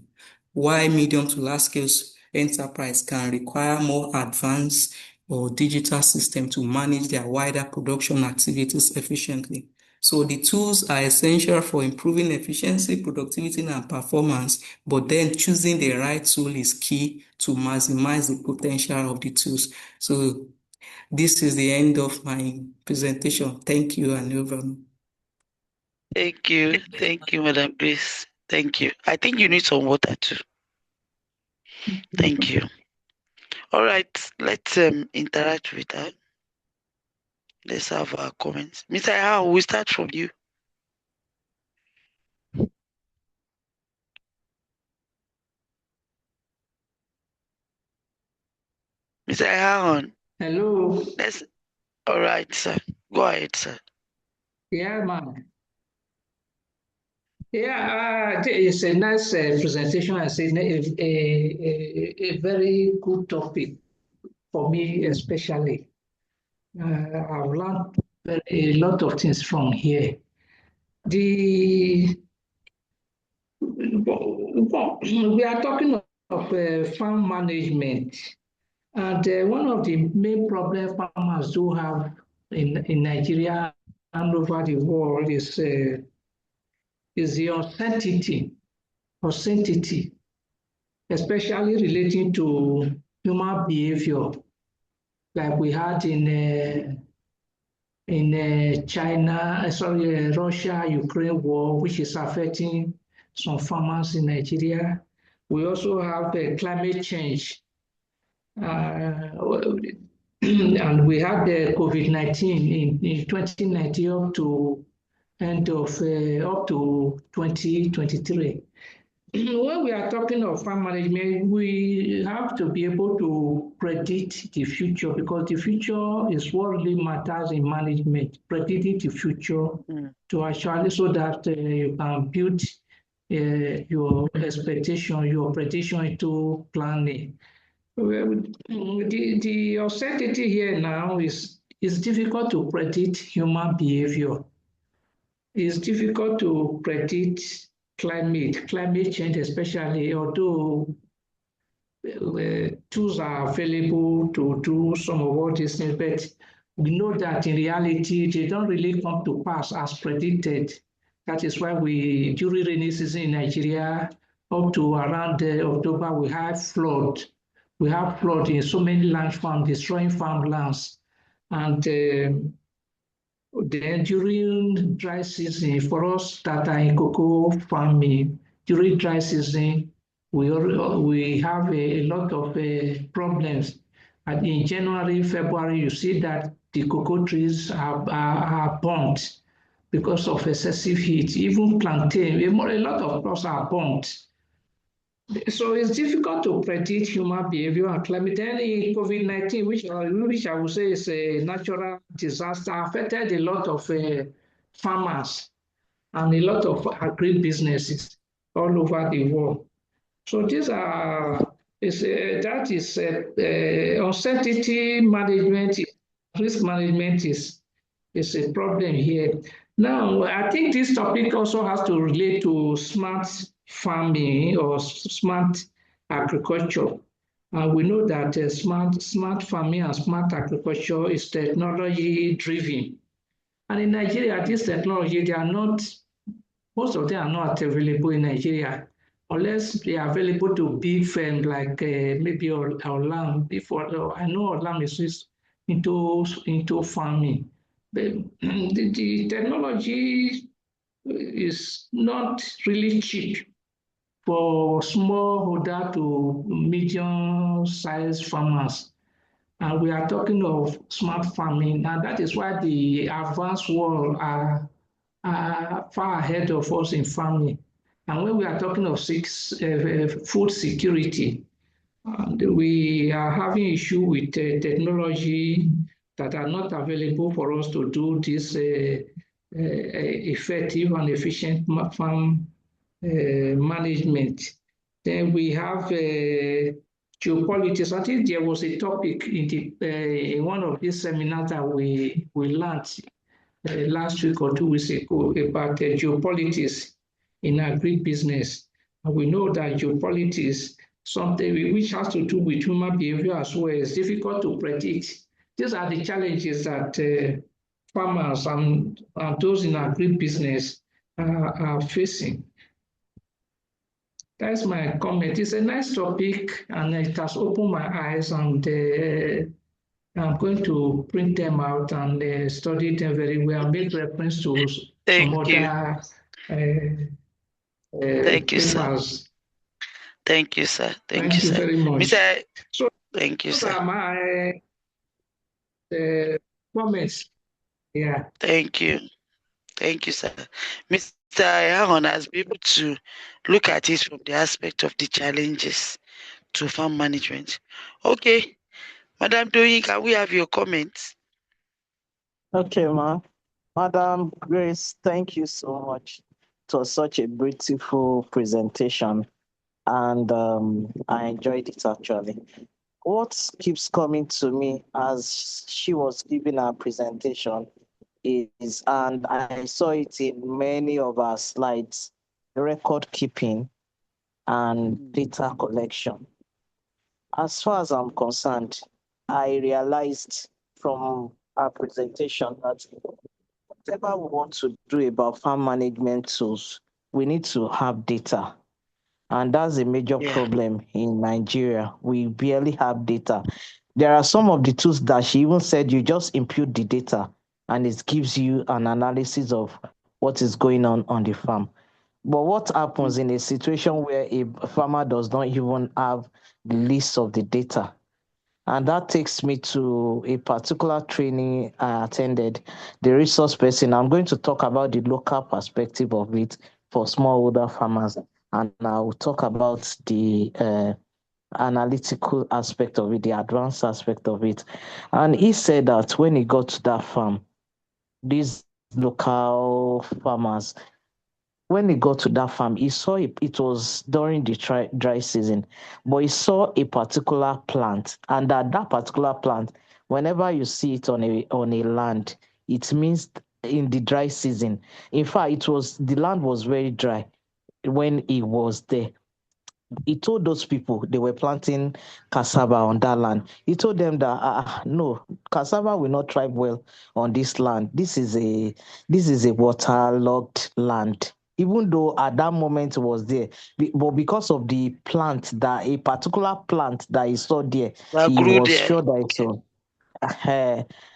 while medium to large-scale enterprise can require more advanced or digital system to manage their wider production activities efficiently. So the tools are essential for improving efficiency, productivity, and performance, but then choosing the right tool is key to maximize the potential of the tools. So this is the end of my presentation. Thank you, and over. Thank you, Madam Grace. Thank you. I think you need some water too. Thank you. All right, let's interact with her. Let's have our comments. Mr. How we start from you. Mr. Aaron. Hello. All right, sir. Go ahead, sir. Yeah, man. Yeah, it's a nice presentation. I say a very good topic for me, especially. I've learned a lot of things from here. The we are talking of farm management, and one of the main problems farmers do have in Nigeria and over the world is the uncertainty, especially relating to human behavior, like we had in Russia-Ukraine war, which is affecting some farmers in Nigeria. We also have climate change, and we had the COVID-19 in 2019 up to end of up to 2023. When we are talking of farm management, we have to be able to predict the future, because the future is what really matters in management, predicting the future to actually, so that you can build your expectation, your prediction into planning. The uncertainty here now is difficult to predict human behavior. It's difficult to predict climate change especially, although tools are available to do some of all these things, but we know that in reality, they don't really come to pass as predicted. That is why during rainy season in Nigeria, up to around October, we have flood. We have flood in so many land farms, destroying farmlands. And then during dry season, for us that are in cocoa farming, during dry season, we have a lot of problems. And in January, February, you see that the cocoa trees are burnt because of excessive heat. Even plantain, a lot of crops are burnt. So it's difficult to predict human behavior and climate. Then in COVID-19, which I would say is a natural disaster, affected a lot of farmers and a lot of agribusinesses all over the world. So these are uncertainty management, risk management is a problem here. Now, I think this topic also has to relate to smart farming or smart agriculture. We know that smart farming and smart agriculture is technology driven. And in Nigeria, this technology, most of them are not available in Nigeria, unless they are available to big firms like maybe Olam. I know Olam is into farming. But the technology is not really cheap for smallholder to medium-sized farmers. And we are talking of smart farming, and that is why the advanced world are far ahead of us in farming. And when we are talking of food security, and we are having issue with technology that are not available for us to do this effective and efficient farm management. Then we have geopolitics. I think there was a topic in one of these seminars that we learned last week or 2 weeks ago about geopolitics in agribusiness. And we know that geopolitics, something which has to do with human behavior as well, is difficult to predict. These are the challenges that farmers and those in agribusiness are facing. That's my comment. It's a nice topic and it has opened my eyes, and I'm going to print them out and study them very well and make reference to some Thank you. other Thank you, sir. papers. Thank you, sir. Thank you sir. very much. Mr. So Thank you, those sir. are my comments. Yeah. Thank you. Thank you, sir. Mr. Ayahon has been able to look at it from the aspect of the challenges to farm management. Okay. Madam Doyin, can we have your comments? Okay, ma. Madam Grace, thank you so much. It was such a beautiful presentation, and I enjoyed it actually. What keeps coming to me as she was giving her presentation is, and I saw it in many of our slides, record keeping. and data collection. As far as I'm concerned, I realized from our presentation that whatever we want to do about farm management tools, we need to have data. And that's a major Yeah. problem in Nigeria. We barely have data. There are some of the tools that she even said you just input the data and it gives you an analysis of what is going on the farm. But what happens Mm. in a situation where a farmer does not even have the list of the data? And that takes me to a particular training I attended, the resource person. I'm going to talk about the local perspective of it for smallholder farmers, and I'll talk about the analytical aspect of it, the advanced aspect of it. And he said that when he got to that farm, these local farmers, when he got to that farm, he saw it was during the dry season, but he saw a particular plant, and that particular plant, whenever you see it on a land, it means in the dry season. In fact, the land was very dry when he was there. He told those people they were planting cassava on that land. He told them that no, cassava will not thrive well on this land. This is a waterlogged land. Even though at that moment it was there, but because of the plant, that a particular plant that he saw there, That he grew was there. sure that it Okay. was.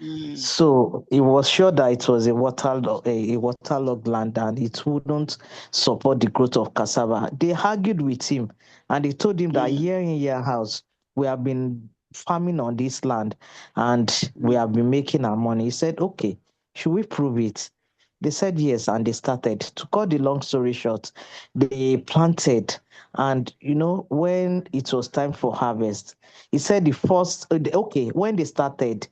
Mm. So he was sure that it was a waterlogged land and it wouldn't support the growth of cassava. They argued with him and they told him that Mm. year in, year out, we have been farming on this land and we Mm. have been making our money. He said, okay, should we prove it? They said yes, and they started. To cut the long story short, they planted. And when it was time for harvest, he said okay, when they started,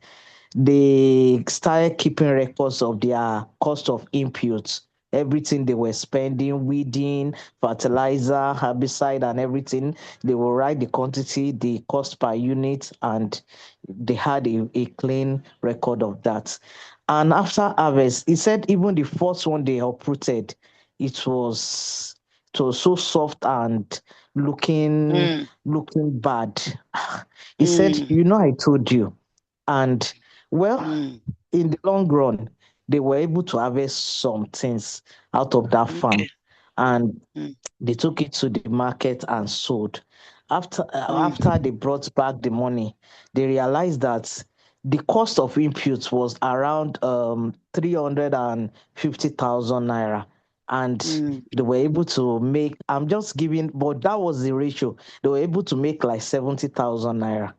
they started keeping records of their cost of inputs, everything they were spending, weeding, fertilizer, herbicide, and everything. They will write the quantity, the cost per unit, and they had a clean record of that. And after harvest, he said even the first one they uprooted, it was it was so soft and looking Mm. looking bad. He said, Mm. I told you. And well, Mm. in the long run, they were able to harvest some things out of that farm, Okay. and Mm. they took it to the market and sold. After Mm. they brought back the money, they realized that the cost of inputs was around 350,000 naira. And Mm. they were able to make, I'm just giving, but that was the ratio. They were able to make like 70,000 naira.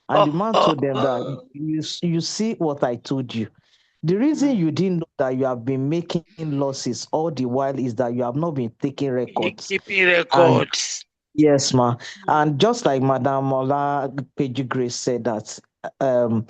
And the Oh, man oh, told them that oh. you see what I told you. The reason Mm. you didn't know that you have been making losses all the while is that you have not been taking records. Keeping And records. yes, ma. Mm. And just like Madam Mola Peji Grace said that um,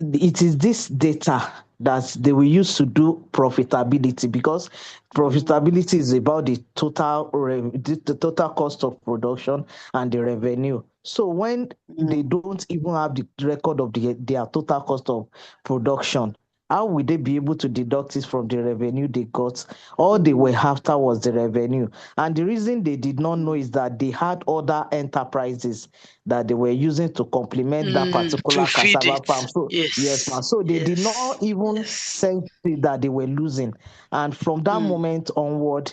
it is this data that they will use to do profitability, because Mm. profitability is about the total cost of production and the revenue. So when they Mm. don't even have the record of their total cost of production, how will they be able to deduct it from the revenue they got? All they were Mm. after was the revenue. And the reason they did not know Mm. is that they had other enterprises that they were using to complement that To particular feed cassava it. farm. So yes, Yes. man. So they did Yes. not even Yes. sense it that they were losing. And from that Mm. moment onward,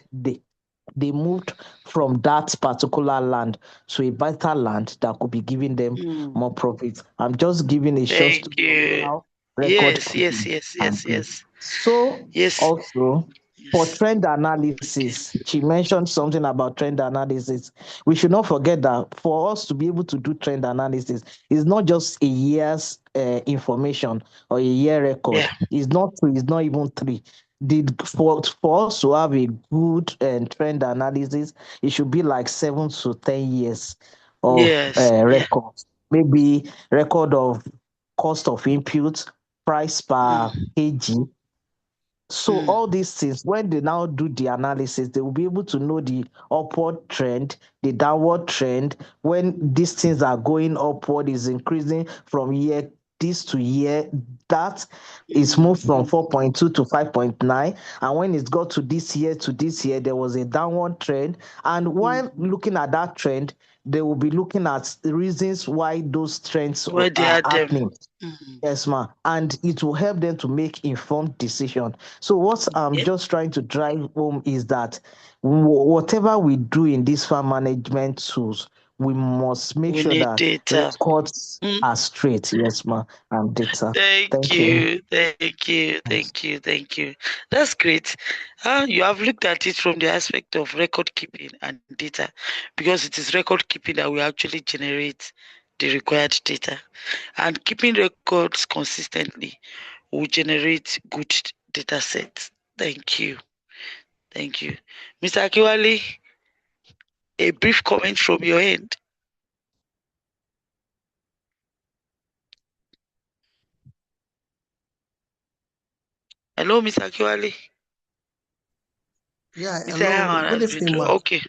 they moved from that particular land to a better land that could be giving them Mm. more profit. I'm just giving a short Thank story of you. how record Yes. Yes. keeping Yes. can Yes. be. Yes. So Yes. also for Yes. trend Okay. analysis, she mentioned something about trend analysis. We should not forget that for us to be able to do trend analysis, it's not just a year's information or a year record. Yeah. It's not even three. For us to have a good trend analysis, it should be like 7 to 10 years of Yes. Yeah. records. Maybe record of cost of input, price per Mm. kg. So Mm. all these things, when they now do the analysis, they will be able to know the upward trend, the downward trend. When these things are going upward, is increasing from year this to year, that is moved from 4.2 to 5.9. And when it got to this year, there was a downward trend. And while looking at that trend, they will be looking at the reasons why those trends Why they are are them? happening. Yes, ma'am. And it will help them to make informed decision. So what I'm just trying to drive home is that whatever we do in these farm management tools, we must make We sure need that data. records are straight. Yes, ma'am. And data. Thank Thank you. you, thank you, thank you, thank you. That's great. You have looked at it from the aspect of record keeping and data, because it is record keeping that will actually generate the required data. And keeping records consistently will generate good data sets. Thank you. Thank you. Mr. Akiwali, a brief comment from your end. Hello, Mr. Akiwali. Yeah, Mr. hello. Haman Good has been evening, ma. okay.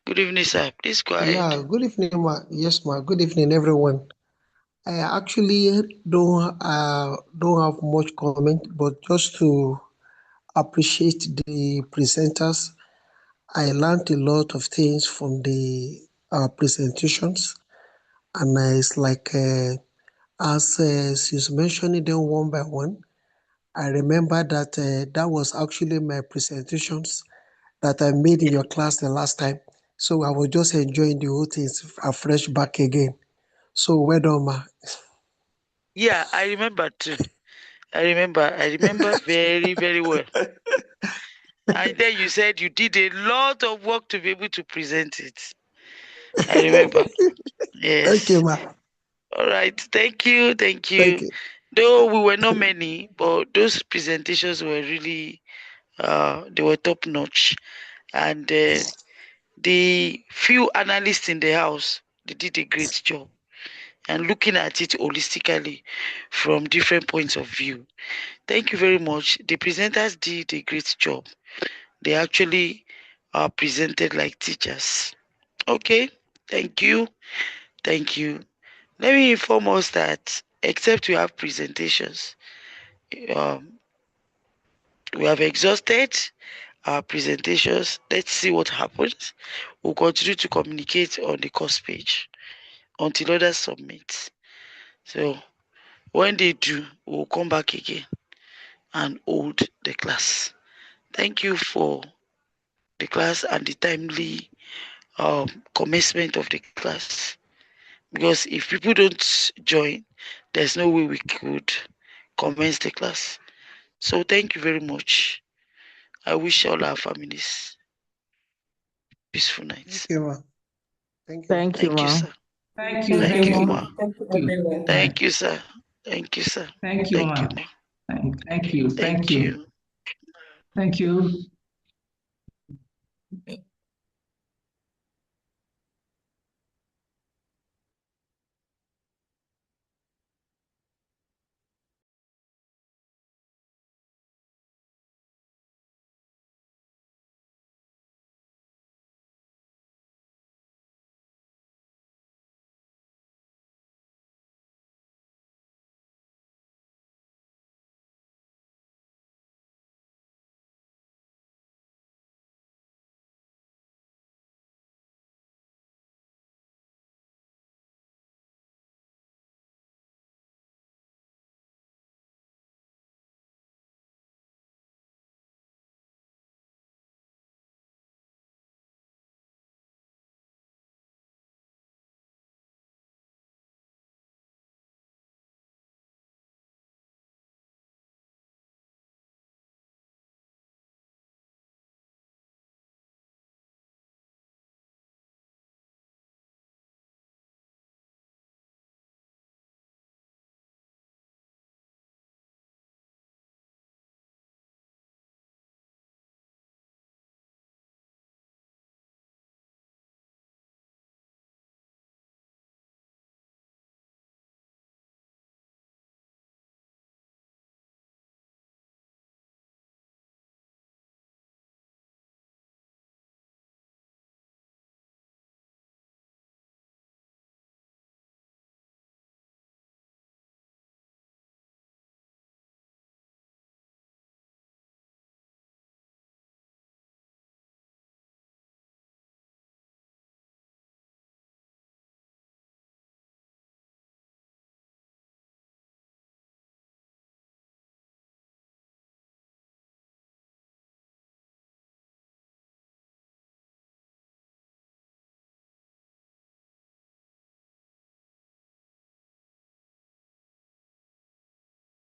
Good evening, sir. Please go ahead. Yeah, good evening, ma. Yes, ma. Good evening, everyone. I actually don't have much comment, but just to appreciate the presenters. I learned a lot of things from the presentations, and it's like as she's mentioning them one by one. I remember that that was actually my presentations that I made in your class the last time. So I was just enjoying the whole thing afresh back again. So well done, ma. Yeah, I remember too. I remember very, very well. And then you said you did a lot of work to be able to present it. I remember. Thank you, Yes. ma. All right. Thank you. Thank Thank you. you. Though we were not many, but those presentations were really, they were top notch. And the few analysts in the house, they did a great job. And looking at it holistically from different points of view. Thank you very much. The presenters did a great job. They actually are presented like teachers. Okay, thank you. Thank you. Let me inform us that except we have presentations, um, we have exhausted our presentations. Let's see what happens. We'll continue to communicate on the course page until others submit. So when they do, we'll come back again and hold the class. Thank you for the class and the timely commencement of the class. Because if people don't join, there's no way we could commence the class. So thank you very much. I wish all our families peaceful Thank nights. you, ma. Thank you. Thank you, Thank you, ma'am. sir. Thank you, Thank Thank you, you, thank ma. you, ma. Thank you, thank you, everyone. Thank you, sir. Thank you, sir. thank you, Thank you, ma. ma. Thank you, thank Thank you, you. thank you.